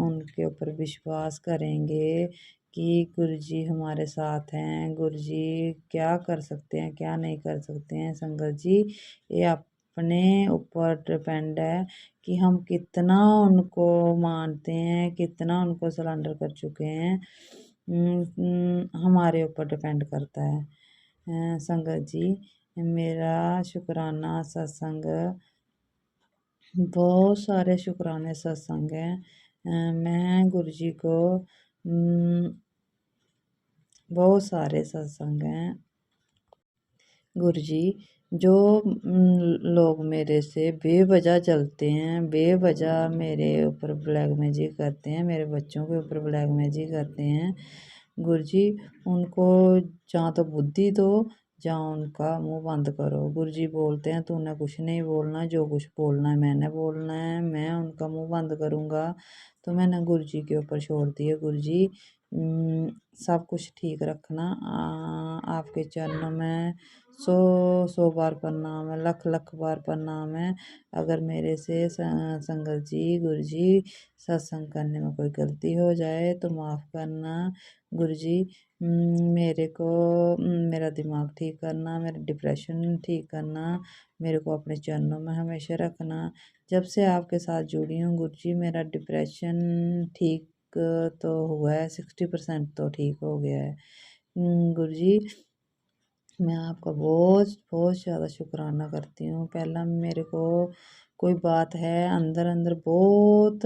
उनके ऊपर विश्वास करेंगे कि गुरु जी हमारे साथ हैं, गुरु जी क्या कर सकते हैं क्या नहीं कर सकते हैं। संगत जी, ये अपने ऊपर डिपेंड है कि हम कितना उनको मानते हैं, कितना उनको सिलेंडर कर चुके हैं। हमारे ऊपर डिपेंड करता है। संगत जी, मेरा शुक्राना सत्संग, बहुत सारे शुक्राने सत्संग हैं। मैं गुरु जी को बहुत सारे सत्संग हैं। गुरु जी, जो लोग मेरे से बेवजह जलते हैं, बेवजह मेरे ऊपर ब्लैक मैजिक करते हैं, मेरे बच्चों के ऊपर ब्लैक मैजिक करते हैं, गुरु जी उनको या तो बुद्धि दो या उनका मुंह बंद करो। गुरु जी बोलते हैं तूने कुछ नहीं बोलना, जो कुछ बोलना है मैंने बोलना है, मैं उनका मुंह बंद करूँगा। तो मैंने गुरु जी के ऊपर छोड़ दिया। गुरु जी सब कुछ ठीक रखना, आपके चरणों में 100 बार प्रणाम है, लख लख बार प्रणाम है। अगर मेरे से संगत जी गुरु जी सत्संग करने में कोई गलती हो जाए तो माफ़ करना। गुरु जी मेरे को मेरा दिमाग ठीक करना, मेरा डिप्रेशन ठीक करना, मेरे को अपने चरणों में हमेशा रखना। जब से आपके साथ जुड़ी हूँ गुरु जी, मेरा डिप्रेशन ठीक तो हुआ है, 60% तो ठीक हो गया है। गुरु जी, मैं आपका बहुत बहुत ज़्यादा शुक्राना करती हूँ। पहला मेरे को कोई बात है अंदर अंदर बहुत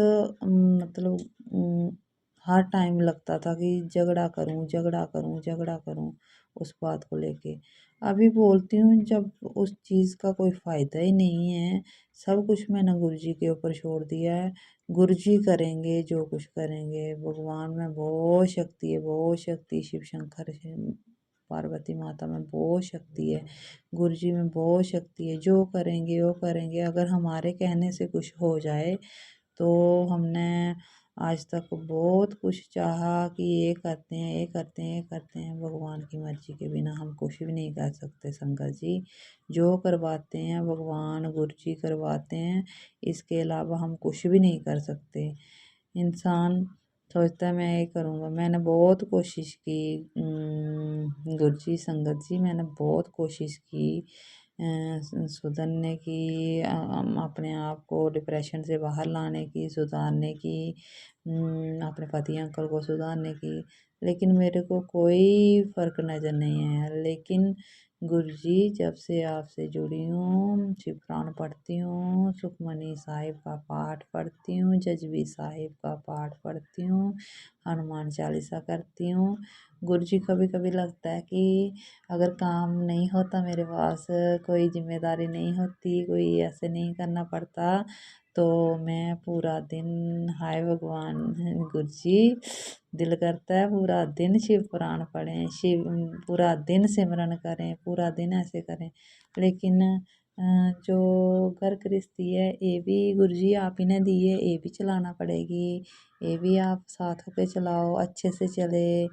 मतलब हर टाइम लगता था कि झगड़ा करूँ झगड़ा करूँ झगड़ा करूँ उस बात को लेके। अभी बोलती हूँ जब उस चीज़ का कोई फ़ायदा ही नहीं है, सब कुछ मैंने गुरु जी के ऊपर छोड़ दिया है। गुरु जी करेंगे जो कुछ करेंगे। भगवान में बहुत शक्ति है, बहुत शक्ति। शिव शंकर पार्वती माता में बहुत शक्ति है, गुरु जी में बहुत शक्ति है। जो करेंगे वो करेंगे। अगर हमारे कहने से कुछ हो जाए तो हमने आज तक बहुत कुछ चाहा कि ये करते हैं ये करते हैं ये करते हैं, भगवान की मर्जी के बिना हम कुछ भी नहीं कर सकते। संगत जी, जो करवाते हैं भगवान गुरु जी करवाते हैं, इसके अलावा हम कुछ भी नहीं कर सकते। इंसान सोचता है मैं ये करूँगा। मैंने बहुत कोशिश की गुरु जी संगत जी, मैंने बहुत कोशिश की सुधरने की, अपने आप को डिप्रेशन से बाहर लाने की, सुधारने की, अपने पति अंकल को सुधारने की, लेकिन मेरे को कोई फ़र्क नज़र नहीं आया। लेकिन गुरु जी जब से आपसे जुड़ी हूँ, शिव पुराण पढ़ती हूँ, सुखमनी साहिब का पाठ पढ़ती हूँ, जजबी साहिब का पाठ पढ़ती हूँ, हनुमान चालीसा करती हूँ। गुरु जी कभी कभी लगता है कि अगर काम नहीं होता मेरे पास, कोई जिम्मेदारी नहीं होती, कोई ऐसे नहीं करना पड़ता, तो मैं पूरा दिन हाय भगवान गुरु जी, दिल करता है पूरा दिन शिव पुराण पढ़ें, शिव पूरा दिन सिमरन करें, पूरा दिन ऐसे करें। लेकिन जो घर गृहस्थी है ये भी गुरु जी आप ही ने दी है, ये भी चलाना पड़ेगी, ये भी आप साथ होके चलाओ, अच्छे से चले।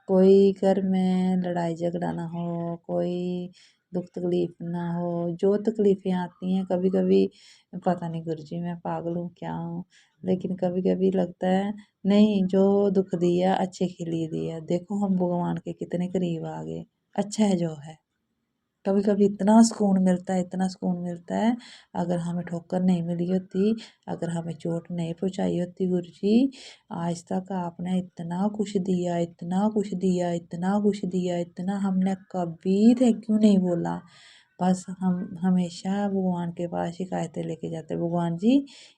कोई घर में लड़ाई झगड़ा ना हो, कोई दुख तकलीफ ना हो। जो तकलीफ़ें आती हैं कभी कभी पता नहीं गुरु जी मैं पागल हूँ क्या हूँ, लेकिन कभी कभी लगता है नहीं, जो दुख दिया अच्छे के लिए दिया। देखो हम भगवान के कितने करीब आ गए, अच्छा है जो है। कभी कभी इतना सुकून मिलता है, इतना सुकून मिलता है। अगर हमें ठोकर नहीं मिली होती, अगर हमें चोट नहीं पहुँचाई होती गुरु जी, आज तक आपने इतना कुछ दिया, इतना कुछ दिया, इतना कुछ दिया, इतना हमने कभी थैंक यू नहीं बोला। बस हम हमेशा भगवान के पास शिकायतें लेके जाते, भगवान जी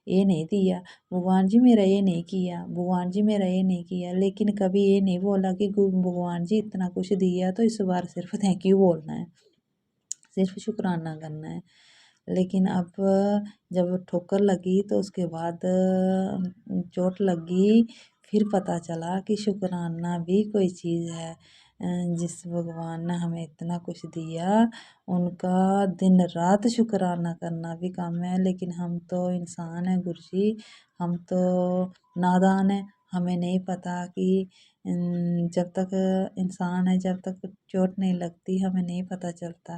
ये नहीं दिया, भगवान जी मेरा ये नहीं किया, भगवान जी मेरा ये नहीं किया। लेकिन कभी ये नहीं बोला कि भगवान जी इतना कुछ दिया तो इस बार सिर्फ थैंक यू बोलना है, सिर्फ शुक्राना करना है। लेकिन अब जब ठोकर लगी तो उसके बाद चोट लगी, फिर पता चला कि शुक्राना भी कोई चीज़ है। जिस भगवान ने हमें इतना कुछ दिया उनका दिन रात शुक्राना करना भी कम है। लेकिन हम तो इंसान हैं गुरुजी, हम तो नादान हैं, हमें नहीं पता कि जब तक इंसान है, जब तक चोट नहीं लगती हमें नहीं पता चलता।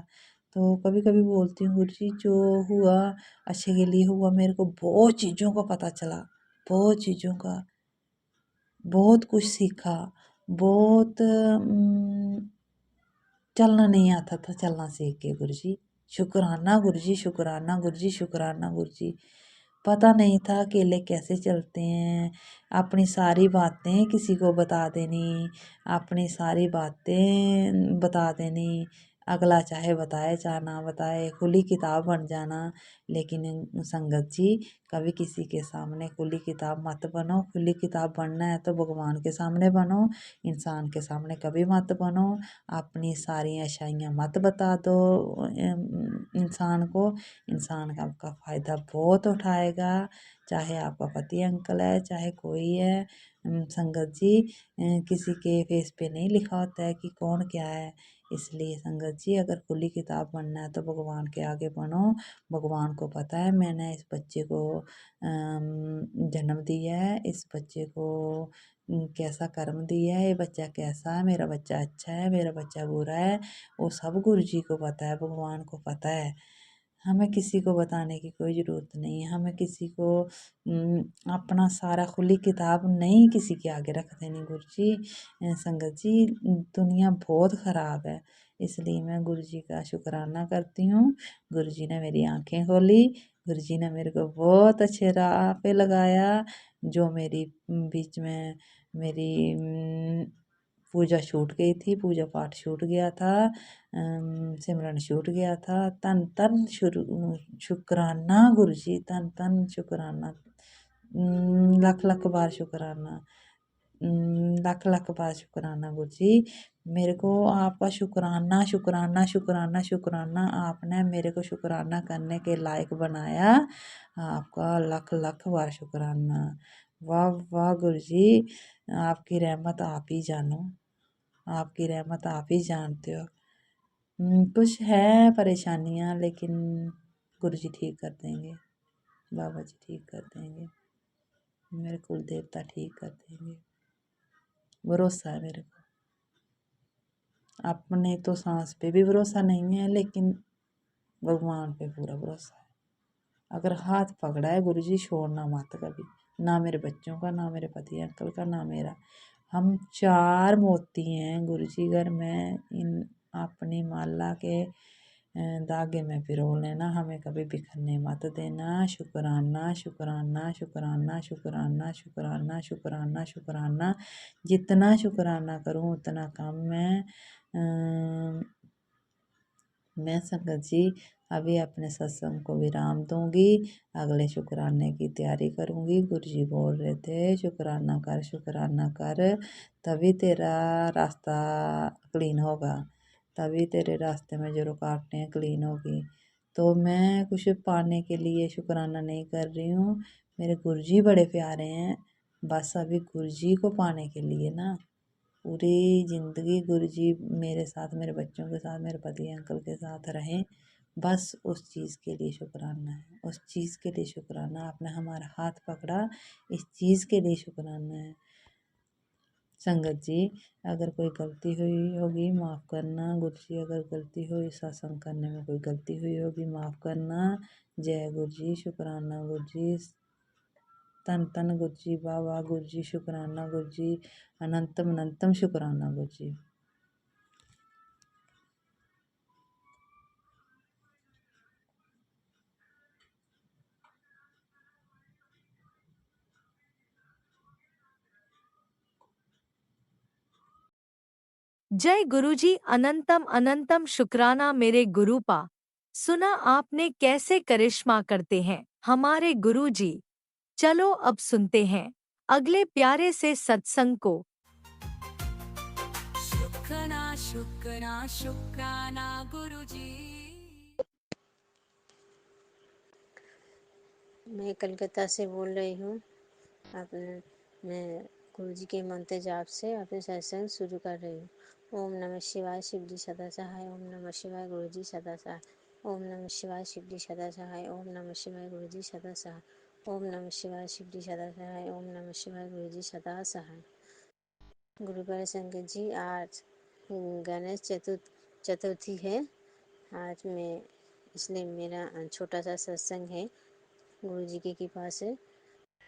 तो कभी कभी बोलती हूँ गुरुजी जो हुआ अच्छे के लिए हुआ, मेरे को बहुत चीज़ों का पता चला, बहुत चीज़ों का, बहुत कुछ सीखा, बहुत चलना नहीं आता था, चलना सीख के गुरुजी। शुक्राना गुरुजी, शुक्राना गुरुजी, शुक्राना गुरुजी। पता नहीं था अकेले कैसे चलते हैं, अपनी सारी बातें किसी को बता देनी, अपनी सारी बातें बता देनी, अगला चाहे बताए चाहे ना बताए, खुली किताब बन जाना। लेकिन संगत जी कभी किसी के सामने खुली किताब मत बनो। खुली किताब बनना है तो भगवान के सामने बनो, इंसान के सामने कभी मत बनो। अपनी सारी अच्छाइयाँ मत बता दो इंसान को, इंसान का आपका फ़ायदा बहुत उठाएगा, चाहे आपका पति अंकल है चाहे कोई है। संगत जी किसी के फेस पे नहीं लिखा होता है कि कौन क्या है। इसलिए संगत जी अगर खुली किताब बनना है तो भगवान के आगे बनो। भगवान को पता है मैंने इस बच्चे को जन्म दिया है, इस बच्चे को कैसा कर्म दिया है, ये बच्चा कैसा है, मेरा बच्चा अच्छा है मेरा बच्चा बुरा है, वो सब गुरु जी को पता है, भगवान को पता है। हमें किसी को बताने की कोई ज़रूरत नहीं है। हमें किसी को अपना सारा खुली किताब नहीं किसी के आगे रख देनी गुरुजी। संगत जी दुनिया बहुत ख़राब है, इसलिए मैं गुरुजी का शुक्राना करती हूँ। गुरुजी ने मेरी आँखें खोली, गुरुजी ने मेरे को बहुत अच्छे राह पे लगाया। जो मेरी बीच में मेरी पूजा छूट गई थी, पूजा पाठ छूट गया था, सिमरन छूट गया था। तन तन शुक्राना गुरुजी, तन तन शुक्राना, लख लख बार शुक्राना, लख लख बार शुक्राना गुरुजी। मेरे को आपका शुक्राना शुक्राना शुक्राना शुक्राना, आपने मेरे को शुक्राना करने के लायक बनाया, आपका लख लख बार शुक्राना। वाह वाह गुरुजी, आपकी रहमत आप ही जानो, आपकी रहमत आप ही जानते हो। कुछ है परेशानियाँ लेकिन गुरुजी ठीक कर देंगे, बाबा जी ठीक कर देंगे, मेरे कुल देवता ठीक कर देंगे, भरोसा है मेरे को। अपने तो सांस पे भी भरोसा नहीं है लेकिन भगवान पे पूरा भरोसा है। अगर हाथ पकड़ा है गुरुजी छोड़ना मत कभी, ना मेरे बच्चों का, ना मेरे पति अंकल का, ना मेरा। हम 4 मोती हैं गुरुजी, अगर मैं इन अपनी माला के धागे में पिरो लेना, हमें कभी बिखरने मत देना। शुक्राना शुक्राना शुक्राना शुक्राना शुक्राना शुक्राना शुक्राना, जितना शुक्राना करूं उतना कम है। मैं संगत जी अभी अपने सत्संग को विराम दूंगी, अगले शुक्राने की तैयारी करूंगी। गुरुजी बोल रहे थे शुक्राना कर, तभी तेरा रास्ता क्लीन होगा, तभी तेरे रास्ते में जो रुकावटें हैं क्लीन होगी। तो मैं कुछ पाने के लिए शुक्राना नहीं कर रही हूँ, मेरे गुरुजी बड़े प्यारे हैं, बस अभी गुरुजी को पाने के लिए ना पूरी ज़िंदगी गुरुजी मेरे साथ, मेरे बच्चों के साथ, मेरे पति अंकल के साथ रहें, बस उस चीज़ के लिए शुक्राना है, उस चीज़ के लिए शुक्राना। आपने हमारा हाथ पकड़ा, इस चीज़ के लिए शुक्राना है। संगत जी अगर कोई गलती हुई होगी माफ़ करना, गुरुजी अगर गलती हुई सत्संग करने में कोई गलती हुई होगी माफ़ करना। जय गुरुजी, शुक्राना गुरुजी, तन तन गुरुजी, वाह वाह गुरुजी, शुक्राना गुरुजी, अनंतम अनंतम शुक्राना गुरुजी। जय गुरुजी, अनंतम अनंतम शुक्राना मेरे गुरुपा। सुना आपने कैसे करिश्मा करते हैं हमारे गुरुजी। चलो अब सुनते हैं अगले प्यारे से सत्संग को। शुक्राना शुक्राना शुक्राना गुरुजी। मैं कलकत्ता से बोल रही हूँ। अपने मैं गुरुजी के मंत्र जाप से अपने सत्संग शुरू कर रही हूँ। ओम नमः शिवाय शिवजी सदा सहाय। ओम नमः शिवाय गुरुजी सदा सहाय। ओम नमः शिवाय शिवजी सदा सहाय। ओम नमः शिवाय गुरुजी सदा सहाय। ओम नमः शिवाय शिवजी सदा सहाय। ओम नमः शिवाय गुरुजी सदा सहाय। गुरुवार संगत जी, आज गणेश चतुर्थी है। आज मैं इसलिए मेरा छोटा सा सत्संग है गुरु जी की कृपा से।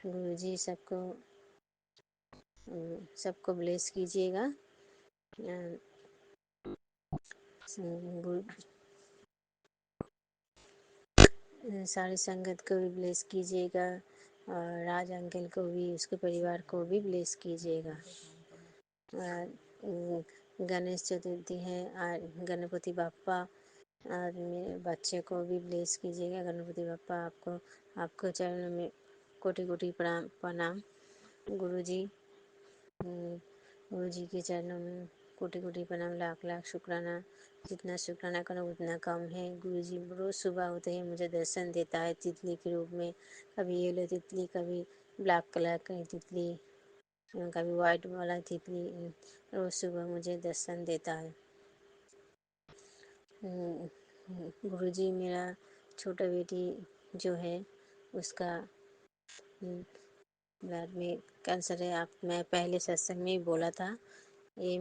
गुरु जी सबको ब्लेस कीजिएगा। सारी संगत को भी ब्लेस कीजिएगा और राज अंकल को भी, उसके परिवार को भी ब्लेस कीजिएगा। गणेश चतुर्थी है आज, गणपति बाप्पा और मेरे बच्चे को भी ब्लेस कीजिएगा। गणपति बाप्पा आपको चरणों में कोटि कोटि प्रणाम। गुरुजी गुरुजी के चरणों में कोटि कोटि प्रणाम, लाख लाख शुक्राना। जितना शुक्राना करो उतना कम है। गुरुजी रोज़ सुबह होते ही मुझे दर्शन देता है तितली के रूप में। कभी येलो तितली, कभी ब्लैक कलर की तितली, कभी वाइट वाला तितली। रोज़ सुबह मुझे दर्शन देता है। गुरुजी मेरा छोटा बेटी जो है उसका ब्लड में कैंसर है। मैं पहले सत्संग में ही बोला था। ये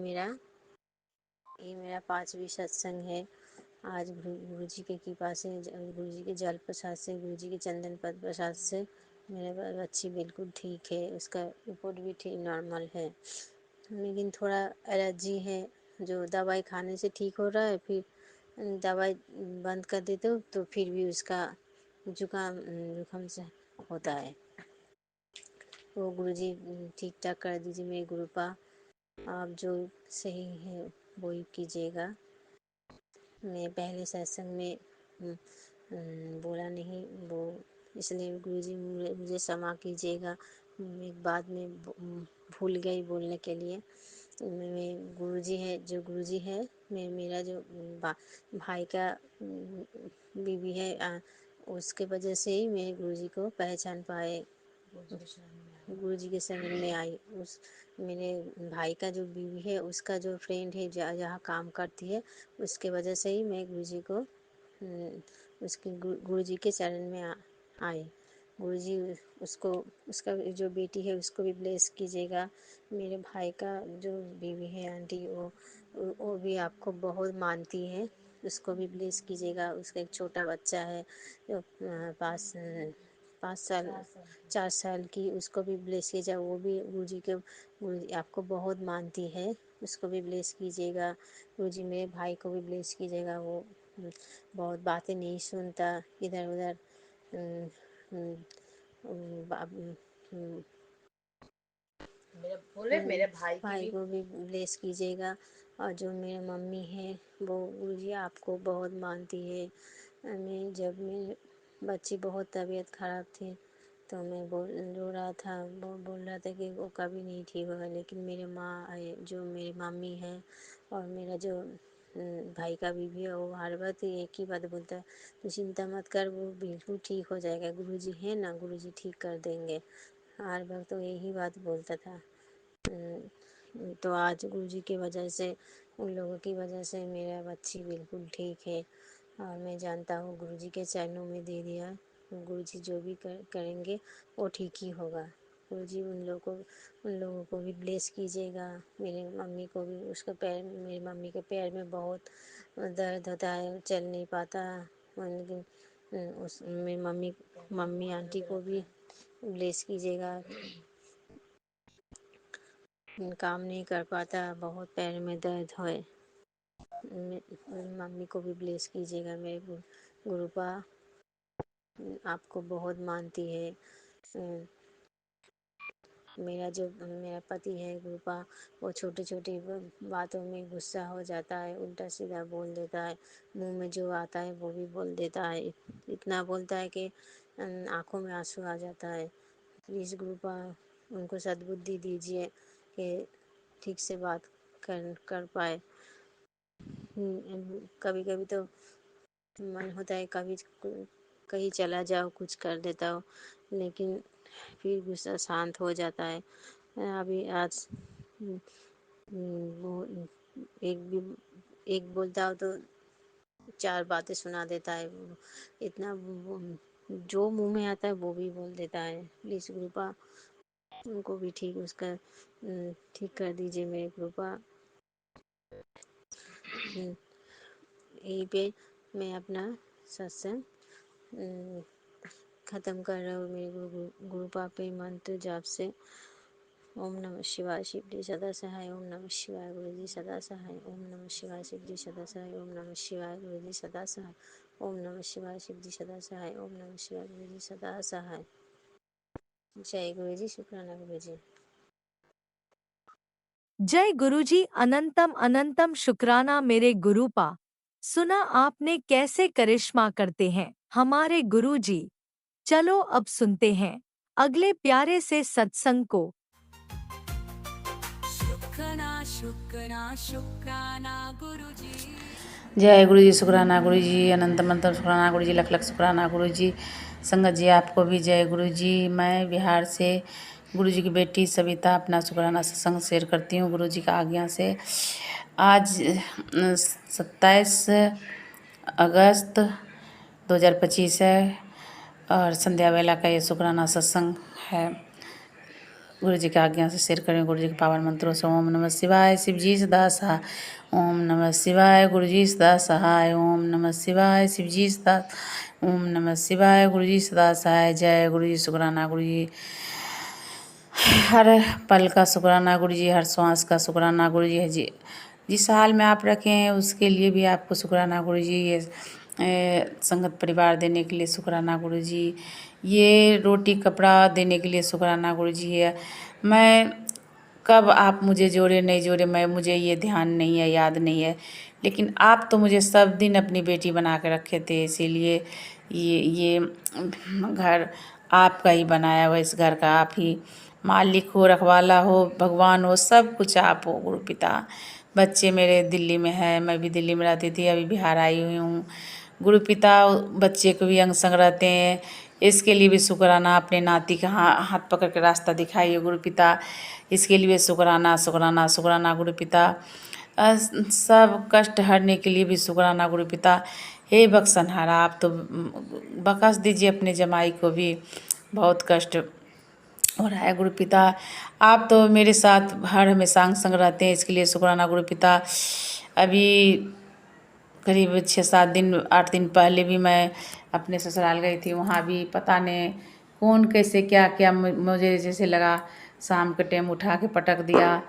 मेरा 5वीं सत्संग है। आज गुरु जी की कृपा से, गुरु जी के जल प्रसाद से, गुरु जी के चंदन पद प्रसाद से मेरा बच्ची बिल्कुल ठीक है। उसका रिपोर्ट भी ठीक नॉर्मल है, लेकिन थोड़ा एलर्जी है जो दवाई खाने से ठीक हो रहा है। फिर दवाई बंद कर देते हो तो फिर भी उसका जुकाम से होता है। वो गुरुजी ठीक ठाक कर दीजिए मेरे गुरुपा। आप जो सही है वो ही कीजिएगा। मैं पहले सत्संग में बोला नहीं, वो इसलिए गुरुजी मुझे क्षमा कीजिएगा। एक बाद में भूल गई बोलने के लिए। मैं गुरुजी है जो गुरुजी है, मैं मेरा जो भाई का बीवी है, उसके वजह से ही मैं गुरुजी को पहचान पाए, गुरु जी के शरण में आई। उस मेरे भाई का जो बीवी है उसका जो फ्रेंड है जहाँ काम करती है, उसके वजह से ही मैं गुरु जी को उसके गुरु जी के शरण में आई। गुरु जी उसको, उसका जो बेटी है उसको भी ब्लेस कीजिएगा। मेरे भाई का जो बीवी है आंटी, वो भी आपको बहुत मानती है, उसको भी ब्लेस कीजिएगा। उसका एक छोटा बच्चा है जो 5 साल 4 साल की, उसको भी ब्लेस कीजिएगा। वो भी गुरु जी आपको बहुत मानती है, उसको भी ब्लेस कीजिएगा। गुरु जी मेरे भाई को भी ब्लेस कीजिएगा। वो बहुत बातें नहीं सुनता, इधर उधर भाई को भी ब्लेस कीजिएगा। और जो मेरी मम्मी है वो गुरुजी आपको बहुत मानती है। मैं जब मेरी बच्ची बहुत तबीयत ख़राब थी तो मैं रो रहा था, वो बोल रहा था कि वो कभी नहीं ठीक होगा, लेकिन मेरे माँ जो मेरी मम्मी है और मेरा जो भाई का बीवी है, वो हर वक्त एक ही बात बोलता है, तू चिंता मत कर, वो बिल्कुल ठीक हो जाएगा, गुरुजी है ना, गुरुजी ठीक कर देंगे। हर वक्त तो यही बात बोलता था। तो आज गुरुजी की वजह से, उन लोगों की वजह से मेरा बच्ची बिल्कुल ठीक है। और मैं जानता हूँ गुरुजी के चरणों में दे दिया, गुरुजी जो भी करेंगे वो ठीक ही होगा। गुरुजी उन लोगों को भी ब्लेस कीजिएगा। मेरी मम्मी को भी, उसका पैर, मेरी मम्मी के पैर में बहुत दर्द होता है, चल नहीं पाता, लेकिन मेरी मम्मी आंटी को भी ब्लेस कीजिएगा। काम नहीं कर पाता, बहुत पैर में दर्द है। मम्मी को भी ब्लेस कीजिएगा। मेरे गुरुपा आपको बहुत मानती है। मेरा पति है गुरुपा, वो छोटी छोटी बातों में गुस्सा हो जाता है, उल्टा सीधा बोल देता है, मुंह में जो आता है वो भी बोल देता है। इतना बोलता है कि आंखों में आंसू आ जाता है। प्लीज़ गुरुपा उनको सद्बुद्धि दीजिए कि ठीक से बात कर पाए। कभी कभी तो मन होता है कभी कहीं चला जाओ, कुछ कर देता हो, लेकिन फिर गुस्सा शांत हो जाता है। अभी आज वो एक बोलता हो तो 4 बातें सुना देता है। इतना जो मुँह में आता है वो भी बोल देता है। प्लीज़ कृपा उनको भी ठीक कर दीजिए मेरे कृपा। यहीं पे मैं अपना सत्संग ख़त्म कर रहा हूँ मेरे गुरु पापे मंत्र जाप से। ओम नमः शिवाय शिव जी सदा सहाय। ओम नमः शिवाय गुरु जी सदा सहाय। ओम नमः शिवाय शिव जी सदा सहाय। ओम नमः शिवाय गुरु जी सदा सहाय। ओम नमः शिवाय शिव जी सदा सहाय। ओम नमः शिवाय गुरु जी सदा सहाय। जय गुरु जी। शुक्राना गुरु जी। जय गुरुजी अनंतम अनंतम शुक्राना मेरे गुरुपा। सुना आपने कैसे करिश्मा करते हैं हमारे गुरुजी। चलो अब सुनते हैं अगले प्यारे से सत्संग को। शुक्राना गुरुजी। जय गुरु जी। शुक्राना गुरु जी। अनंत अनंत शुक्राना गुरु जी। लख लख शुक्राना गुरु जी। संगत जी आपको भी जय गुरु जी। मैं बिहार से गुरु जी की बेटी सविता अपना शुक्राना सत्संग शेयर करती हूँ गुरु जी का आज्ञा से। आज 27 अगस्त 2025 है और संध्या वेला का ये शुक्राना सत्संग है। गुरु जी की आज्ञा से शेयर करें गुरु जी के पावन मंत्रों से। ओम नमः शिवाय शिव जी सदा सहाय। ओम नमः शिवाय गुरु जी सदा सहाय। ओम नमः शिवाय शिव जी सदा। ओम नमः शिवाय गुरु जी सदा सहाय। जय गुरु जी। शुक्राना गुरु जी। हर पल का शुक्राना गुरु जी। हर श्वास का शुक्राना गुरु जी है जी। जिस हाल में आप रखे हैं उसके लिए भी आपको शुक्राना गुरु जी। ये संगत परिवार देने के लिए शुक्राना गुरु जी। ये रोटी कपड़ा देने के लिए शुक्राना गुरु जी है। मैं कब आप मुझे जोड़े नहीं जोड़े मुझे ये ध्यान नहीं है, याद नहीं है, लेकिन आप तो मुझे सब दिन अपनी बेटी बना के रखे थे। इसीलिए ये घर आपका ही बनाया हुआ, इस घर का आप ही मालिक हो, रखवाला हो, भगवान हो, सब कुछ आप हो गुरु पिता। बच्चे मेरे दिल्ली में है, मैं भी दिल्ली में रहती थी, अभी बिहार आई हुई हूँ। गुरु पिता बच्चे को भी अंग संग रहते हैं, इसके लिए भी शुक्राना। अपने नाती का हाथ पकड़ के रास्ता दिखाइए गुरु पिता, इसके लिए शुक्राना शुक्राना शुक्राना गुरु पिता। सब कष्ट हरने के लिए भी शुक्राना गुरु पिता। हे बख्शनहारा, आप तो बख्श दीजिए अपने जमाई को भी, बहुत कष्ट हो रहा है गुरु पिता। आप तो मेरे साथ हर हमेशा अंग संग रहते हैं, इसके लिए शुक्राना गुरु पिता। अभी करीब 6-7 दिन 8 दिन पहले भी मैं अपने ससुराल गई थी। वहाँ भी पता नहीं कौन कैसे क्या क्या मुझे जैसे लगा शाम के टाइम उठा के पटक दिया।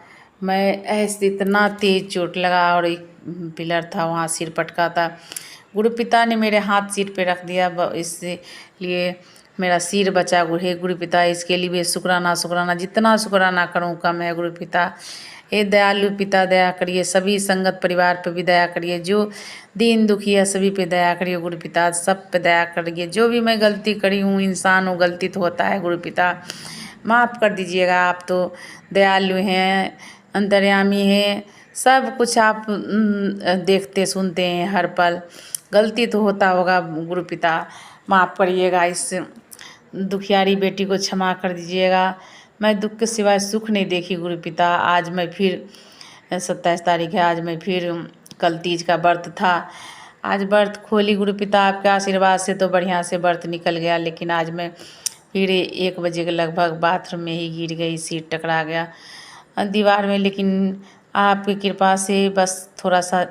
मैं ऐसे इतना तेज़ चोट लगा और एक पिलर था वहाँ सिर पटका था। गुरु पिता ने मेरे हाथ सिर पे रख दिया, इसलिए मेरा सिर बचा। हे गुरु पिता, इसके लिए भी शुक्राना शुक्राना। जितना शुक्राना करूँ कम है गुरु पिता। हे दयालु पिता, दया करिए, सभी संगत परिवार पे भी दया करिए, जो दीन दुखी है सभी पे दया करिए गुरु पिता, सब पे दया करिए। जो भी मैं गलती करी हूँ, इंसान हूँ, गलती तो होता है गुरु पिता, माफ़ कर दीजिएगा। आप तो दयालु हैं, अंतर्यामी हैं, सब कुछ आप देखते सुनते हैं हर पल। गलती तो होता होगा गुरु पिता, माफ़ करिएगा। इस दुखियारी बेटी को क्षमा कर दीजिएगा। मैं दुख के सिवाय सुख नहीं देखी गुरु पिता। आज मैं फिर 27 तारीख है, आज मैं फिर कल तीज का व्रत था, आज व्रत खोली गुरु पिता। आपके आशीर्वाद से तो बढ़िया से व्रत निकल गया, लेकिन आज मैं फिर 1 बजे के लगभग बाथरूम में ही गिर गई, सिर टकरा गया दीवार में। लेकिन आपकी कृपा से बस थोड़ा सा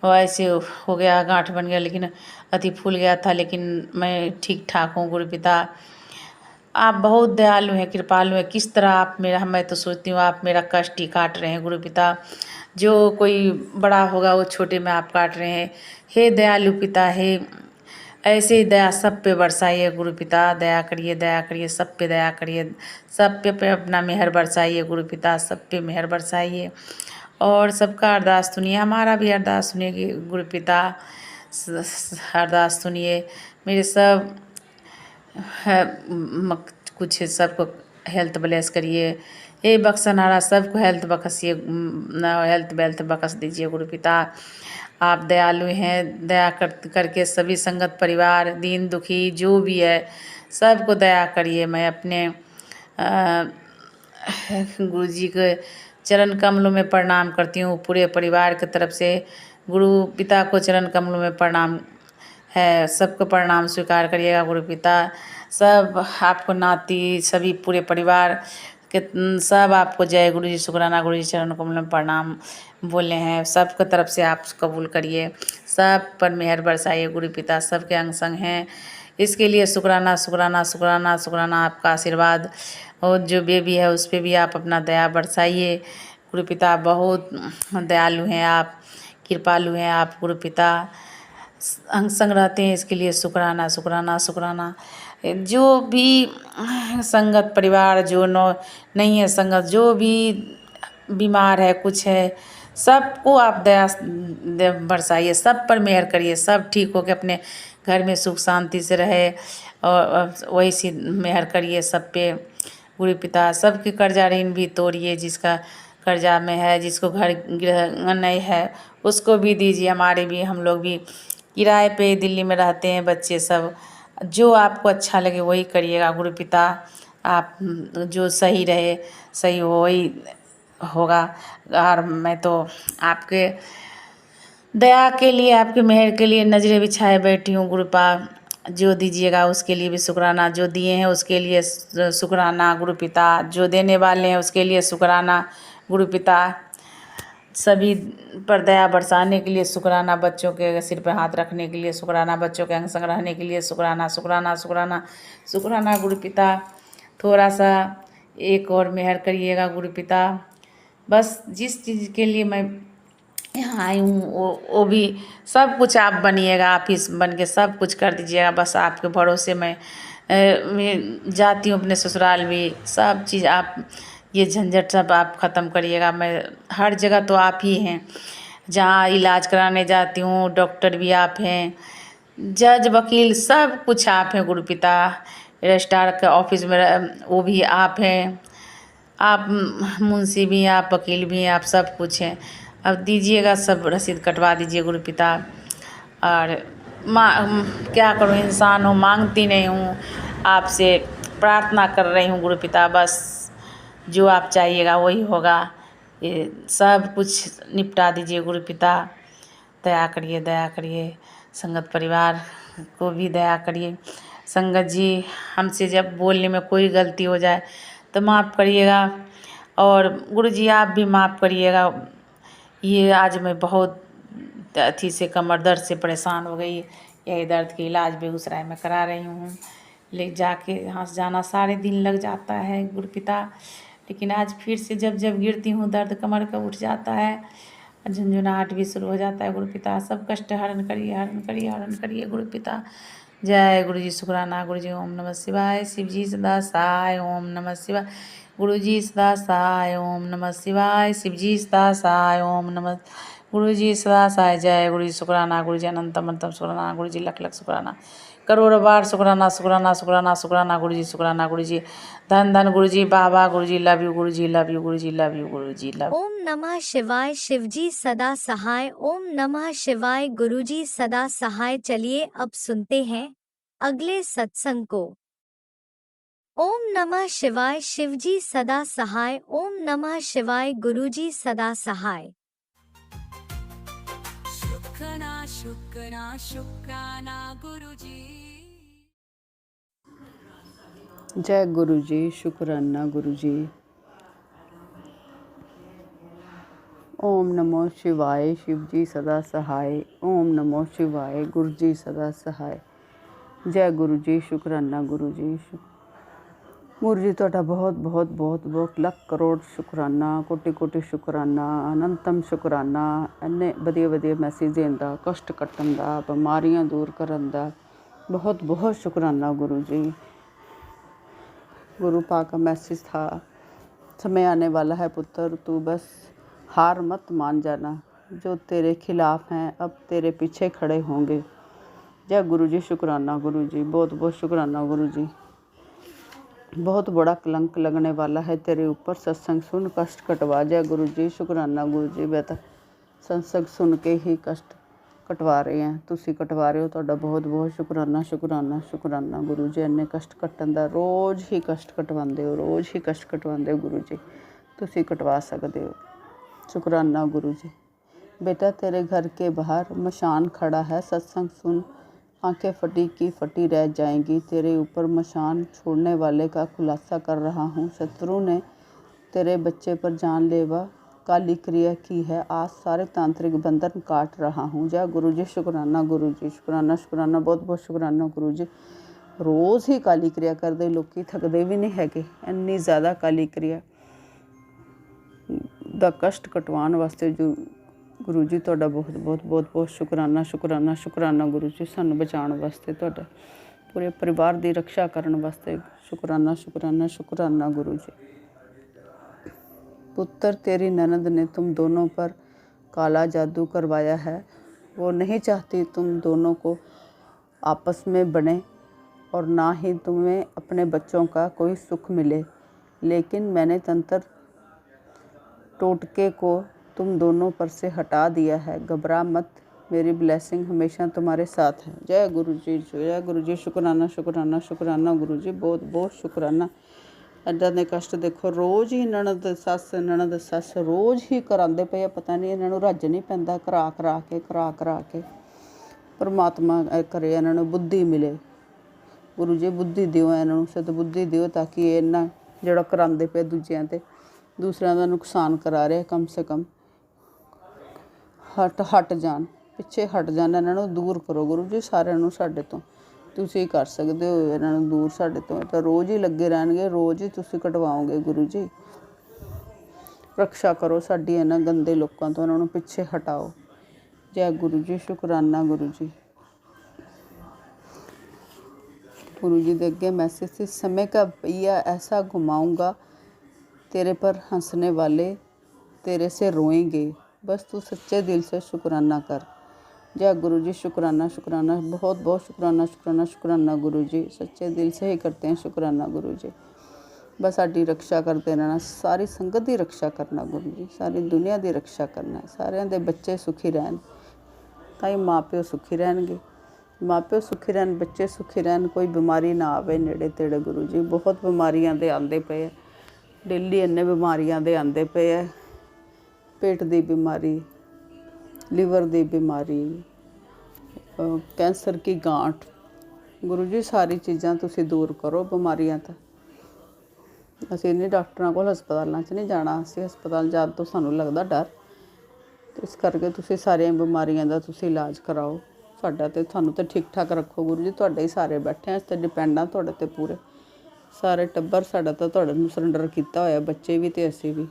वैसे हो गया, गांठ बन गया, लेकिन अति फूल गया था, लेकिन मैं ठीक ठाक हूँ गुरु पिता। आप बहुत दयालु हैं, कृपालु हैं। किस तरह आप मेरा, मैं तो सोचती हूँ आप मेरा कष्ट ही काट रहे हैं गुरु पिता। जो कोई बड़ा होगा वो छोटे में आप काट रहे हैं। हे दयालु पिता, हे ऐसे ही दया सब पे बरसाइए गुरु पिता। दया करिए, दया करिए, सब पे दया करिए, सब पे अपना मेहर बरसाइए गुरु पिता, सब पे मेहर बरसाइए। और सबका अरदास सुनिए, हमारा भी अरदास सुनिए गुरु पिता, अरदास सुनिए। मेरे सब कुछ सबको हेल्थ ब्लेस करिए। हे बख्शनहारा, सबको हेल्थ बख्शिए, हेल्थ वेल्थ बख्श दीजिए गुरु पिता। आप दयालु हैं, दया करके सभी संगत परिवार, दीन दुखी जो भी है सबको दया करिए। मैं अपने गुरु जी के चरण कमलों में प्रणाम करती हूँ। पूरे परिवार की तरफ से गुरु पिता को चरण कमलों में प्रणाम है। सबको प्रणाम स्वीकार करिएगा गुरु पिता। सब आपको नाती सभी पूरे परिवार के सब आपको जय गुरु जी शुक्राना गुरु जी चरण कमलों में प्रणाम बोले हैं। सबके तरफ से आप कबूल करिए। सब पर मेहर बरसाइए गुरु पिता। सबके अंग संग हैं, इसके लिए शुक्राना शुक्राना शुक्राना शुक्राना। आपका आशीर्वाद और जो बेबी है उस पर भी आप अपना दया बरसाइए गुरु पिता। बहुत दयालु हैं आप, कृपालु हैं आप गुरु पिता। अंग संग रहते हैं, इसके लिए शुक्राना शुक्राना शुक्राना। जो भी संगत परिवार जो नहीं है संगत, जो भी बीमार है कुछ है, सबको आप दया बरसाइए, सब पर मेहर करिए। सब ठीक होकर अपने घर में सुख शांति से रहे और वही सी मेहर करिए सब पे गुरु पिता। सबके कर्जा ऋण भी तोड़िए, जिसका कर्जा में है, जिसको घर गृह नहीं है उसको भी दीजिए। हमारे भी, हम लोग भी किराए पे दिल्ली में रहते हैं, बच्चे सब। जो आपको अच्छा लगे वही करिएगा गुरु पिता। आप जो सही रहे सही हो वही होगा। और मैं तो आपके दया के लिए, आपके मेहर के लिए नजरें बिछाए बैठी हूँ गुरु पिता। जो दीजिएगा उसके लिए भी शुक्राना, जो दिए हैं उसके लिए शुक्राना गुरु पिता, जो देने वाले हैं उसके लिए शुक्राना गुरु पिता। सभी पर दया बरसाने के लिए शुक्राना, बच्चों के सिर पे हाथ रखने के लिए शुक्राना, बच्चों के अंग संग रहने के लिए शुक्राना शुक्राना शुक्राना शुक्राना गुरु पिता। थोड़ा सा एक और मेहर करिएगा गुरु पिता। बस जिस चीज़ के लिए मैं यहाँ आई हूँ वो भी सब कुछ आप बनिएगा, आप ही बन के सब कुछ कर दीजिएगा। बस आपके भरोसे मैं जाती हूँ अपने ससुराल भी। सब चीज़ आप, ये झंझट सब आप ख़त्म करिएगा। मैं हर जगह तो आप ही हैं, जहाँ इलाज कराने जाती हूँ डॉक्टर भी आप हैं, जज वकील सब कुछ आप हैं गुरु पिता। रजिस्ट्रार के ऑफिस में वो भी आप हैं, आप मुंशी भी हैं, आप वकील भी हैं, आप सब कुछ हैं। अब दीजिएगा, सब रसीद कटवा दीजिए गुरु पिता। और क्या करूँ, इंसान हूँ, मांगती नहीं हूँ, आपसे प्रार्थना कर रही हूँ गुरु पिता। बस जो आप चाहिएगा वही होगा। ये सब कुछ निपटा दीजिए गुरु पिता। दया करिए, दया करिए। संगत परिवार को भी दया करिए। संगत जी, हमसे जब बोलने में कोई गलती हो जाए तो माफ़ करिएगा, और गुरु जी आप भी माफ़ करिएगा। ये आज मैं बहुत अथी से कमर दर्द से परेशान हो गई। यही दर्द के इलाज बेगूसराय में करा रही हूँ। ले जाके यहाँ से जाना सारे दिन लग जाता है गुरु पिता। लेकिन आज फिर से जब जब गिरती हूँ दर्द कमर का उठ जाता है, झुंझुनाहट भी शुरू हो जाता है गुरु पिता। सब कष्ट हरण करिए, हरण करिए, हरण करिए गुरु पिता। जय गुरु जी शुक्राना गुरु जी। ओम नमः शिवाय। शिव जी सदा सहाय। ओम नमः शिवाय। गुरु जी सदा सहाय। ओम नमः शिवाय। शिव जी सदा सहाय। ओम नमः गुरु जी सदा सहाय। जय गुरु जी शुक्राना गुरु जी। अनंतम अनंतम शुक्राना गुरु जी। लख लख शुक्राना, करोड़ों बार शुक्राना शुक्राना शुक्राना शुक्राना गुरु जी शुक्राना गुरु जी। धन धन गुरु जी। वाह वाह गुरु जी। Love you Guru ji, love you Guru ji, love you Guru ji, love. ओम नमः शिवाय। शिवजी सदा सहाय। ओम नमः शिवाय। गुरुजी सदा सहाय। चलिए अब सुनते हैं अगले सत्संग को। ओम नमः शिवाय। शिवजी सदा सहाय। ओम नमः शिवाय। गुरुजी सदा सहाय। शुक्राना शुक्राना शुक्राना गुरुजी। जय गुरु जी शुक्राना गुरु जी। ओम नमो शिवाय। शिव जी सदा सहाय। ओम नमो शिवाय। गुरु जी सदा सहाय। जय गुरु जी शुक्राना गुरु जी। गुरु जी ਤੁਹਾਡਾ बहुत बहुत बहुत बहुत ਲੱਖ ਕਰੋੜ ਸ਼ੁਕਰਾਨਾ, ਕੋਟੀ ਕੋਟੀ ਸ਼ੁਕਰਾਨਾ, ਅਨੰਤਮ ਸ਼ੁਕਰਾਨਾ। ਇੰਨੇ ਵਧੀਆ ਵਧੀਆ ਮੈਸੇਜ ਦੇਣ ਦਾ, ਕਸ਼ਟ ਕੱਟਣ ਦਾ, ਬਿਮਾਰੀਆਂ ਦੂਰ ਕਰਨ ਦਾ बहुत बहुत शुक्राना गुरु जी। गुरु पाक का मैसेज था, समय आने वाला है पुत्र, तू बस हार मत मान जाना, जो तेरे खिलाफ हैं अब तेरे पीछे खड़े होंगे। जय गुरु जी शुक्राना गुरु जी। बहुत बहुत शुक्राना गुरु जी। बहुत बड़ा कलंक लगने वाला है तेरे ऊपर, सत्संग सुन कष्ट कटवा। जय गुरु जी शुक्राना गुरु जी। बेटा सत्संग सुन के ही कष्ट कटवा रहे हैं, तुसी कटवा रहे हो, ਤੁਹਾਡਾ बहुत बहुत शुक्राना शुक्राना शुक्राना गुरु जी। ਇੰਨੇ कष्ट ਕੱਟਣ ਦਾ, रोज़ ही कष्ट कटवाते हो, रोज़ ही कष्ट कटवाते हो गुरु जी। ਤੁਸੀਂ ਕਟਵਾ ਸਕਦੇ ਹੋ। शुक्राना गुरु जी। बेटा तेरे घर के बाहर मशान खड़ा है, सत्संग सुन, आंखें फटी की फटी रह जाएंगी। तेरे ऊपर मशान छोड़ने वाले का खुलासा कर रहा हूँ। शत्रु ने तेरे बच्चे पर जानलेवा काली क्रिया की है, आज सारे तांत्रिक बंधन काट रहा हूँ। जय गुरु जी। शुक्राना गुरु जी। शुक्राना शुक्राना बहुत बहुत शुक्राना गुरु जी। रोज़ ही काली क्रिया करते लोग थकते भी नहीं है, इन्नी ज़्यादा काली क्रिया ਦਾ ਕਸ਼ਟ ਕਟਵਾਉਣ ਵਾਸਤੇ ਜੋ ਗੁਰੂ ਜੀ ਤੁਹਾਡਾ ਬਹੁਤ ਬਹੁਤ ਬਹੁਤ ਬਹੁਤ ਸ਼ੁਕਰਾਨਾ ਸ਼ੁਕਰਾਨਾ ਸ਼ੁਕਰਾਨਾ ਗੁਰੂ ਜੀ। ਸਾਨੂੰ ਬਚਾਉਣ ਵਾਸਤੇ, ਤੁਹਾਡਾ ਪੂਰੇ ਪਰਿਵਾਰ ਦੀ ਰੱਖਿਆ ਕਰਨ ਵਾਸਤੇ ਸ਼ੁਕਰਾਨਾ ਸ਼ੁਕਰਾਨਾ ਸ਼ੁਕਰਾਨਾ ਗੁਰੂ ਜੀ। पुत्र तेरी ननद ने तुम दोनों पर काला जादू करवाया है। वो नहीं चाहती तुम दोनों को आपस में बने और ना ही तुम्हें अपने बच्चों का कोई सुख मिले, लेकिन मैंने तंत्र टोटके को तुम दोनों पर से हटा दिया है। घबरा मत, मेरी ब्लेसिंग हमेशा तुम्हारे साथ है। जय गुरु जी। जय गुरु जी। शुक्राना शुक्राना शुक्राना गुरु जी। बहुत बहुत शुक्राना। ਇੱਦਾਂ ਦੇ ਕਸ਼ਟ ਦੇਖੋ ਰੋਜ਼ ਹੀ ਨਣਦ ਸੱਸ ਰੋਜ਼ ਹੀ ਕਰਾਉਂਦੇ ਪਏ ਆ। ਪਤਾ ਨਹੀਂ ਇਹਨਾਂ ਨੂੰ ਰੱਜ ਨਹੀਂ ਪੈਂਦਾ ਕਰਾ ਕਰਾ ਕੇ। ਪਰਮਾਤਮਾ ਕਰੇ ਇਹਨਾਂ ਨੂੰ ਬੁੱਧੀ ਮਿਲੇ। ਗੁਰੂ ਜੀ ਬੁੱਧੀ ਦਿਓ ਇਹਨਾਂ ਨੂੰ, ਸਤ ਬੁੱਧੀ ਦਿਓ ਤਾਂ ਕਿ ਇਹਨਾਂ ਜਿਹੜਾ ਕਰਾਉਂਦੇ ਪਏ ਦੂਜਿਆਂ ਤੇ, ਦੂਸਰਿਆਂ ਦਾ ਨੁਕਸਾਨ ਕਰਾ ਰਹੇ, ਕਮ ਸੇ ਕਮ ਹਟ ਜਾਣ, ਪਿੱਛੇ ਹਟ ਜਾਣ। ਇਹਨਾਂ ਨੂੰ ਦੂਰ ਕਰੋ ਗੁਰੂ ਜੀ ਸਾਰਿਆਂ ਨੂੰ ਸਾਡੇ ਤੋਂ। ਤੁਸੀਂ ਕਰ ਸਕਦੇ ਹੋ ਇਹਨਾਂ ਨੂੰ ਦੂਰ ਸਾਡੇ ਤੋਂ। ਤਾਂ ਰੋਜ਼ ਹੀ ਲੱਗੇ ਰਹਿਣਗੇ, ਰੋਜ਼ ਹੀ ਤੁਸੀਂ ਕਟਵਾਓਗੇ ਗੁਰੂ ਜੀ। ਰੱਖਿਆ ਕਰੋ ਸਾਡੀ ਇਹਨਾਂ ਗੰਦੇ ਲੋਕਾਂ ਤੋਂ, ਇਹਨਾਂ ਨੂੰ ਪਿੱਛੇ ਹਟਾਓ। ਜੈ ਗੁਰੂ ਜੀ। ਸ਼ੁਕਰਾਨਾ ਗੁਰੂ ਜੀ। गुरु जी दे अगे मैसेज से समय का पहिया ऐसा घुमाऊंगा, तेरे पर हंसने वाले तेरे से रोएंगे, बस तू सच्चे दिल से शुक्राना कर। जय गुरु जी। शुक्राना शुक्राना बहुत बहुत शुक्राना शुक्राना शुक्राना गुरु जी। सच्चे दिल से ही करते हैं शुक्राना गुरु जी। बस साडी रक्षा करते रहना, सारी संगत की रक्षा करना गुरु जी, सारी दुनिया की रक्षा करना। सारिਆਂ ਦੇ ਬੱਚੇ ਸੁਖੀ ਰਹਿਣ, ਤਾਂ ਹੀ ਮਾਂ ਪਿਓ ਸੁਖੀ ਰਹਿਣਗੇ। ਮਾਂ ਪਿਓ ਸੁਖੀ ਰਹਿਣ, ਬੱਚੇ ਸੁਖੀ ਰਹਿਣ, ਕੋਈ ਬਿਮਾਰੀ ਨਾ ਆਵੇ ਨੇੜੇ ਤੇੜੇ ਗੁਰੂ ਜੀ। ਬਹੁਤ ਬਿਮਾਰੀਆਂ ਦੇ ਆਉਂਦੇ ਪਏ ਆ ਡੇਲੀ, ਇੰਨੇ ਬਿਮਾਰੀਆਂ ਦੇ ਆਉਂਦੇ ਪਏ ਆ। ਪੇਟ ਦੀ ਬਿਮਾਰੀ, ਲੀਵਰ ਦੀ ਬਿਮਾਰੀ, ਕੈਂਸਰ ਕੀ ਗਾਂਠ। ਗੁਰੂ ਜੀ ਸਾਰੀ ਚੀਜ਼ਾਂ ਤੁਸੀਂ ਦੂਰ ਕਰੋ ਬਿਮਾਰੀਆਂ ਤਾਂ। ਅਸੀਂ ਨਹੀਂ ਡਾਕਟਰਾਂ ਕੋਲ, ਹਸਪਤਾਲਾਂ 'ਚ ਨਹੀਂ ਜਾਣਾ। ਅਸੀਂ ਹਸਪਤਾਲ ਜਾਣ ਤੋਂ ਸਾਨੂੰ ਲੱਗਦਾ ਡਰ, ਇਸ ਕਰਕੇ ਤੁਸੀਂ ਸਾਰੀਆਂ ਬਿਮਾਰੀਆਂ ਦਾ ਤੁਸੀਂ ਇਲਾਜ ਕਰਾਓ। ਸਾਡਾ ਤੇ ਤੁਹਾਨੂੰ ਤਾਂ ਠੀਕ ਠਾਕ ਰੱਖੋ ਗੁਰੂ ਜੀ। ਤੁਹਾਡੇ ਹੀ ਸਾਰੇ ਬੈਠੇ ਆ, ਇਸ 'ਤੇ ਡਿਪੈਂਡ ਆ ਤੁਹਾਡੇ 'ਤੇ ਪੂਰੇ। ਸਾਰੇ ਟੱਬਰ ਸਾਡਾ ਤਾਂ ਤੁਹਾਡੇ ਨੂੰ ਸਰੈਂਡਰ ਕੀਤਾ ਹੋਇਆ, ਬੱਚੇ ਵੀ ਅਤੇ ਅਸੀਂ ਵੀ।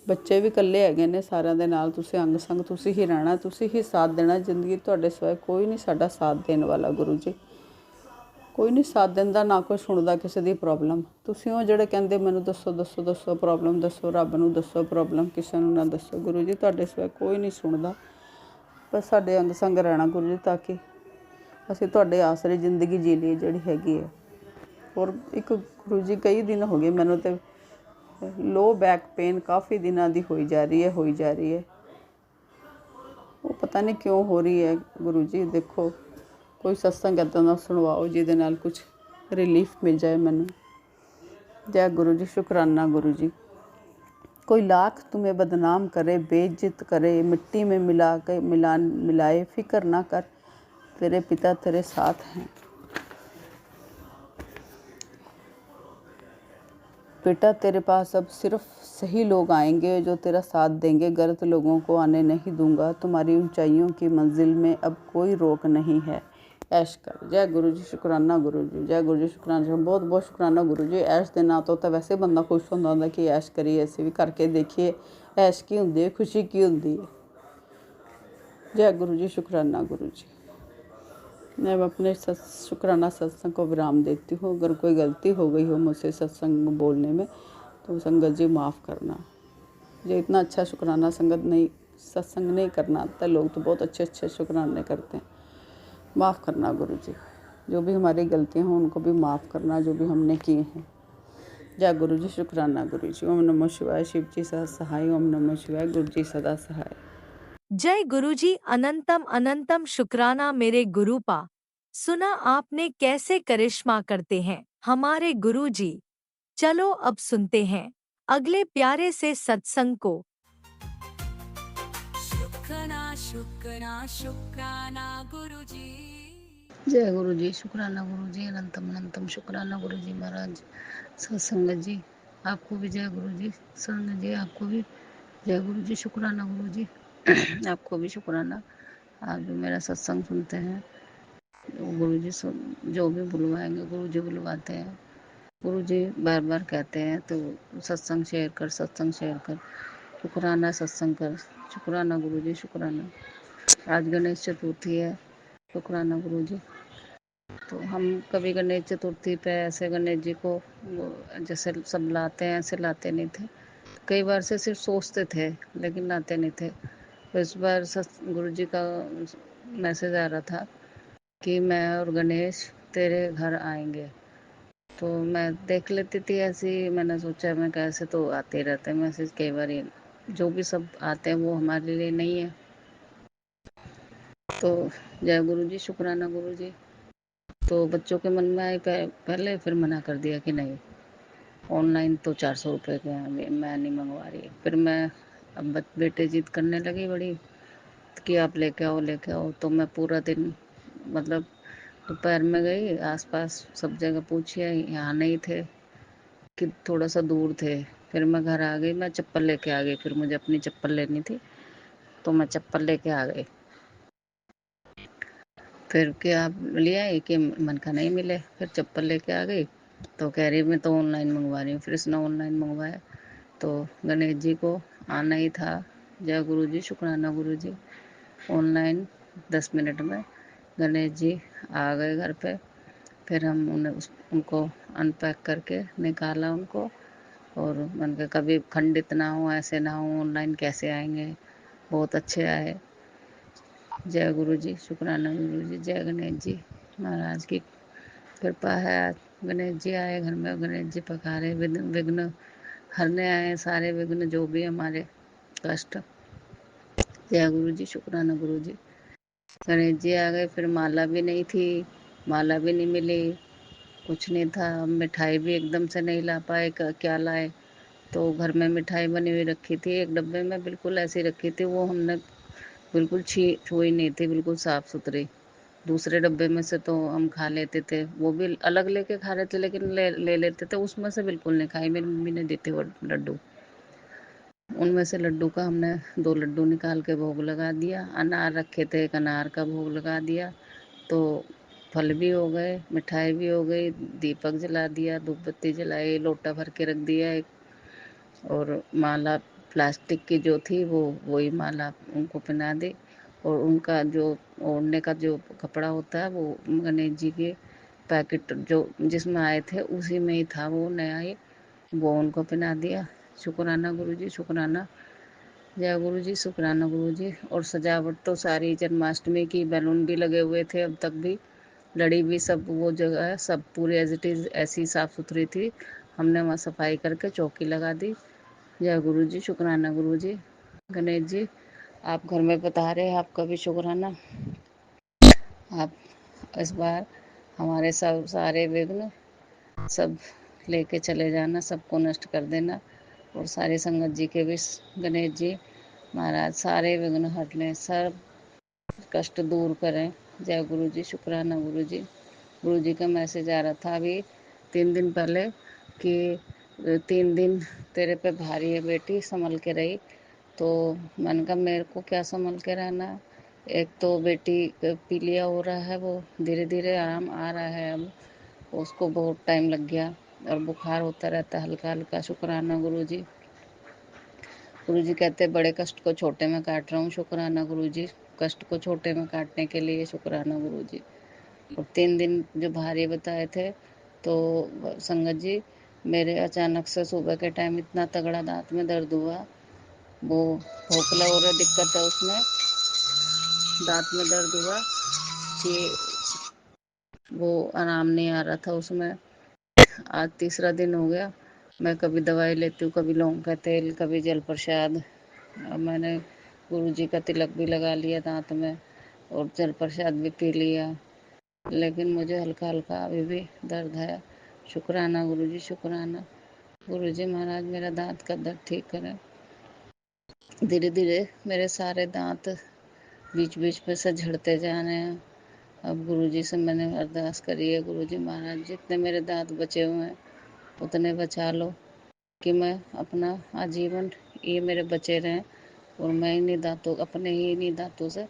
ਬੱਚੇ ਵੀ ਇਕੱਲੇ ਹੈਗੇ ਨੇ ਸਾਰਿਆਂ ਦੇ ਨਾਲ। ਤੁਸੀਂ ਅੰਗ ਸੰਗ ਤੁਸੀਂ ਹੀ ਰਹਿਣਾ, ਤੁਸੀਂ ਹੀ ਸਾਥ ਦੇਣਾ ਜ਼ਿੰਦਗੀ। ਤੁਹਾਡੇ ਸਿਵਾਏ ਕੋਈ ਨਹੀਂ ਸਾਡਾ ਸਾਥ ਦੇਣ ਵਾਲਾ ਗੁਰੂ ਜੀ। ਕੋਈ ਨਹੀਂ ਸਾਥ ਦਿੰਦਾ, ਨਾ ਕੋਈ ਸੁਣਦਾ ਕਿਸੇ ਦੀ ਪ੍ਰੋਬਲਮ। ਤੁਸੀਂ ਉਹ ਜਿਹੜੇ ਕਹਿੰਦੇ ਮੈਨੂੰ ਦੱਸੋ ਦੱਸੋ ਦੱਸੋ ਪ੍ਰੋਬਲਮ ਦੱਸੋ, ਰੱਬ ਨੂੰ ਦੱਸੋ ਪ੍ਰੋਬਲਮ, ਕਿਸੇ ਨੂੰ ਨਾ ਦੱਸੋ ਗੁਰੂ ਜੀ। ਤੁਹਾਡੇ ਸਿਵਾਏ ਕੋਈ ਨਹੀਂ ਸੁਣਦਾ। ਬਸ ਸਾਡੇ ਅੰਗ ਸੰਗ ਰਹਿਣਾ ਗੁਰੂ ਜੀ, ਤਾਂ ਕਿ ਅਸੀਂ ਤੁਹਾਡੇ ਆਸਰੇ ਜ਼ਿੰਦਗੀ ਜੀ ਲਈਏ ਜਿਹੜੀ ਹੈਗੀ ਹੈ। ਔਰ ਇੱਕ ਗੁਰੂ ਜੀ ਕਈ ਦਿਨ ਹੋ ਗਏ ਮੈਨੂੰ ਤਾਂ ਲੋ ਬੈਕ ਪੇਨ ਕਾਫੀ ਦਿਨਾਂ ਦੀ ਹੋਈ ਜਾ ਰਹੀ ਹੈ। ਉਹ ਪਤਾ ਨਹੀਂ ਕਿਉਂ ਹੋ ਰਹੀ ਹੈ ਗੁਰੂ ਜੀ। ਦੇਖੋ ਕੋਈ ਸਤਸੰਗ ਇੱਦਾਂ ਦਾ ਸੁਣਵਾਓ ਜਿਹਦੇ ਨਾਲ ਕੁਝ ਰਿਲੀਫ ਮਿਲ ਜਾਏ ਮੈਨੂੰ। ਜੈ ਗੁਰੂ ਜੀ। शुक्राना गुरु जी। कोई लाख तुम्हें बदनाम करे, बेइज्जत करे, मिट्टी में मिलाए, फिक्र ना कर, तेरे पिता तेरे साथ हैं। बेटा तेरे पास अब सिर्फ सही लोग आएंगे जो तेरा साथ देंगे, गलत लोगों को आने नहीं दूंगा। तुम्हारी ऊंचाइयों की मंजिल में अब कोई रोक नहीं है, ऐश कर। जय गुरु जी। शुक्राना गुरु जी। जय गुरु जी। शुक्राना बहुत बहुत शुक्राना गुरु जी। ऐश ਦੇ ਨਾਂ ਤੋਂ ਤਾਂ ਵੈਸੇ ਬੰਦਾ ਖੁਸ਼ ਹੁੰਦਾ ਕਿ ਐਸ਼ ਕਰੀਏ, ਅਸੀਂ ਵੀ ਕਰਕੇ ਦੇਖੀਏ ਐਸ਼ ਕੀ ਹੁੰਦੀ ਹੈ, ਖੁਸ਼ੀ ਕੀ ਹੁੰਦੀ है। जय गुरु जी। शुक्राना गुरु जी। मैं अपने शुक्राना सत्संग को विराम देती हूँ। अगर कोई गलती हो गई हो मुझसे सत्संग में बोलने में तो संगत जी माफ़ करना। जो इतना अच्छा शुक्राना सत्संग नहीं करना आता, लोग तो बहुत अच्छे अच्छे शुक्राने करते हैं। माफ़ करना गुरु जी, जो भी हमारी गलतियाँ हों उनको भी माफ़ करना, जो भी हमने किए हैं। जय गुरु जी। शुक्राना गुरु जी। ओम नमः शिवाय। शिव जी सदा सहाय। ओम नमः शिवाय। गुरु जी सदा सहाय। जय गुरु जी। अनंतम अनंतम शुक्राना मेरे गुरुपा। सुना आपने कैसे करिश्मा करते हैं हमारे गुरु जी। चलो अब सुनते हैं अगले प्यारे से सत्संग को शुक्राना शुक्राना शुक्राना गुरुजी। जय गुरु जी, शुक्राना गुरु जी, अनंतम अनंतम शुक्राना गुरु जी महाराज। सत्संगत जी आपको भी जय गुरु जी, संगत जी आपको भी जय गुरु जी, शुक्राना गुरु जी। आपको भी शुक्राना, आप जो मेरा सत्संग सुनते हैं। गुरु जी जो भी बुलवाएंगे गुरु जी बुलवाते हैं। गुरु जी बार बार कहते हैं तो सत्संग शेयर कर, सत्संग शेयर कर, शुक्राना सत्संग कर। शुक्राना गुरु जी, शुक्राना। आज गणेश चतुर्थी है, शुक्राना गुरु जी। तो हम कभी गणेश चतुर्थी पे ऐसे गणेश जी को जैसे सब लाते हैं ऐसे लाते नहीं थे। कई बार से सिर्फ सोचते थे लेकिन लाते नहीं थे। तो इस बार गुरु जी का मैसेज आ रहा था कि मैं और गणेश तेरे घर आएंगे। तो मैं देख लेती थी ऐसी, मैंने सोचा मैं कैसे तो आते रहते हैं मैसेज कई बार, जो भी सब आते हैं वो हमारे लिए नहीं है। तो जय गुरु जी, शुक्राना गुरु जी। तो बच्चों के मन में आई पहले, फिर मना कर दिया कि नहीं, ऑनलाइन तो 400 रुपये के हैं, मैं नहीं मंगवा रही। फिर मैं अब बेटे जिद करने लगी बड़ी कि आप लेके आओ लेके आओ। तो मैं पूरा दिन मतलब दोपहर में गई, आसपास सब जगह पूछी आई, यहाँ नहीं थे कि थोड़ा सा दूर थे। फिर मैं घर आ गई, मैं चप्पल लेके आ गई, फिर मुझे अपनी चप्पल लेनी थी तो मैं चप्पल लेके आ गई। फिर क्या आप ले आई कि मन का नहीं मिले, फिर चप्पल लेके आ गई तो कह रही मैं तो ऑनलाइन मंगवा रही हूँ। फिर इसने ऑनलाइन मंगवाया तो गणेश जी को आना ही था। जय गुरु जी, शुक्राना गुरु जी। ऑनलाइन 10 मिनट में गणेश जी आ गए घर पे। फिर हम उनको अनपैक करके निकाला उनको, और मन के कभी खंडित ना हो, ऐसे ना हो ऑनलाइन कैसे आएंगे, बहुत अच्छे आए। जय गुरु जी, शुक्राना गुरु जी। जय गणेश जी महाराज की कृपा है। आज गणेश जी आए घर में, गणेश जी पखारे, विघ्न हरने आए सारे विघ्न जो भी हमारे कष्ट। जय गुरु जी, शुक्राना गुरु जी। गणेश जी आ गए, फिर माला भी नहीं थी, माला भी नहीं मिली, कुछ नहीं था। मिठाई भी एकदम से नहीं ला पाए, क्या लाए। तो घर में मिठाई बनी हुई रखी थी एक डब्बे में, बिल्कुल ऐसी रखी थी, वो हमने बिल्कुल छुई नहीं थी, बिल्कुल साफ सुथरी। दूसरे डब्बे में से तो हम खा लेते थे, वो भी अलग लेके खा रहे थे लेकिन ले लेते थे, उसमें से बिल्कुल नहीं खाई। मेरी मम्मी ने दी थी वो लड्डू, उनमें से लड्डू का हमने 2 लड्डू निकाल के भोग लगा दिया। अनार रखे थे, एक अनार का भोग लगा दिया। तो फल भी हो गए, मिठाई भी हो गई, दीपक जला दिया, धूप बत्ती जलाई, लोटा भर के रख दिया एक, और माला प्लास्टिक की जो थी वो वही माला उनको पहना दी। और उनका जो ओढ़ने का जो कपड़ा होता है वो गणेश जी के पैकेट जो जिसमें आए थे उसी में ही था, वो नया ही, वो उनको पहना दिया। शुक्राना गुरु जी, शुक्राना। जय गुरु जी, शुक्राना गुरु जी। और सजावट तो सारी जन्माष्टमी की, बैलून भी लगे हुए थे अब तक भी, लड़ी भी, सब वो जगह सब पूरी एज इट इज़ ऐसी साफ़ सुथरी थी। हमने वहाँ सफाई करके चौकी लगा दी। जय गुरु जी, शुक्राना गुरु जी। गणेश जी आप घर में पधारे, आपका भी शुक्राना। आप इस बार हमारे सब सारे विघ्न सब लेके चले जाना, सबको नष्ट कर देना। और सारी संगत जी के भी गणेश जी महाराज सारे विघ्न हट लें, सब कष्ट दूर करें। जय गुरु जी, शुक्राना गुरु जी। गुरु जी का मैसेज आ रहा था अभी 3 दिन पहले कि 3 दिन तेरे पे भारी है बेटी, संभल के रही। तो मैंने कहा मेरे को क्या संभल के रहना है, एक तो बेटी पीलिया हो रहा है, वो धीरे धीरे आराम आ रहा है, अब उसको बहुत टाइम लग गया, और बुखार होता रहता है हल्का हल्का। शुक्राना गुरु जी। गुरु जी कहते बड़े कष्ट को छोटे में काट रहा हूँ, शुक्राना गुरु जी। कष्ट को छोटे में काटने के लिए शुक्राना गुरु जी। और 3 दिन जो भारी बताए थे, तो संगत जी मेरे अचानक से सुबह के टाइम इतना तगड़ा दांत में दर्द हुआ, वो खोखला हो रहा, दिक्कत है उसमें, दांत में दर्द हुआ कि वो आराम नहीं आ रहा था उसमें। आज तीसरा दिन हो गया, मैं कभी दवाई लेती हूँ, कभी लौंग का तेल, कभी जल प्रसाद। मैंने गुरु जी का तिलक भी लगा लिया दांत में, और जल प्रसाद भी पी लिया, लेकिन मुझे हल्का हल्का अभी भी दर्द है। शुक्राना गुरु जी, शुक्राना। गुरुजी महाराज मेरा दांत का दर्द ठीक करें। धीरे धीरे मेरे सारे दांत बीच बीच में से झड़ते जा रहे हैं। अब गुरुजी से मैंने अरदास करी है, गुरुजी महाराज जितने मेरे दांत बचे हुए हैं उतने बचा लो कि मैं अपना आजीवन ये मेरे बचे रहें और मैं अपने ही इन्हीं दांतों से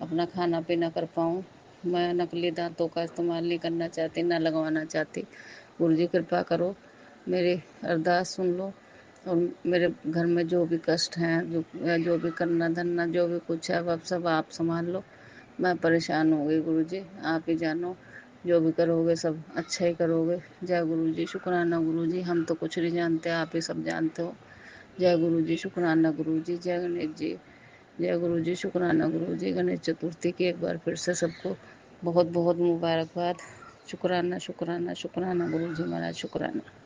अपना खाना पीना कर पाऊँ। मैं नकली दांतों का इस्तेमाल नहीं करना चाहती, ना लगवाना चाहती। गुरुजी कृपा करो, मेरी अरदास सुन लो और मेरे घर में जो भी कष्ट हैं, जो भी करना धरना जो भी कुछ है वह सब आप संभाल लो। मैं परेशान हो गई गुरुजी, आप ही जानो, जो भी करोगे सब अच्छा ही करोगे। जय गुरुजी, शुक्राना गुरुजी, हम तो कुछ नहीं जानते, आप ही सब जानते हो। जय गुरुजी, शुक्राना गुरुजी, जय गणेश जी। जय गुरुजी, शुक्राना गुरुजी। गणेश चतुर्थी की एक बार फिर से सबको बहुत बहुत मुबारकबाद। शुक्राना शुक्राना शुक्राना गुरुजी महाराज, शुक्राना।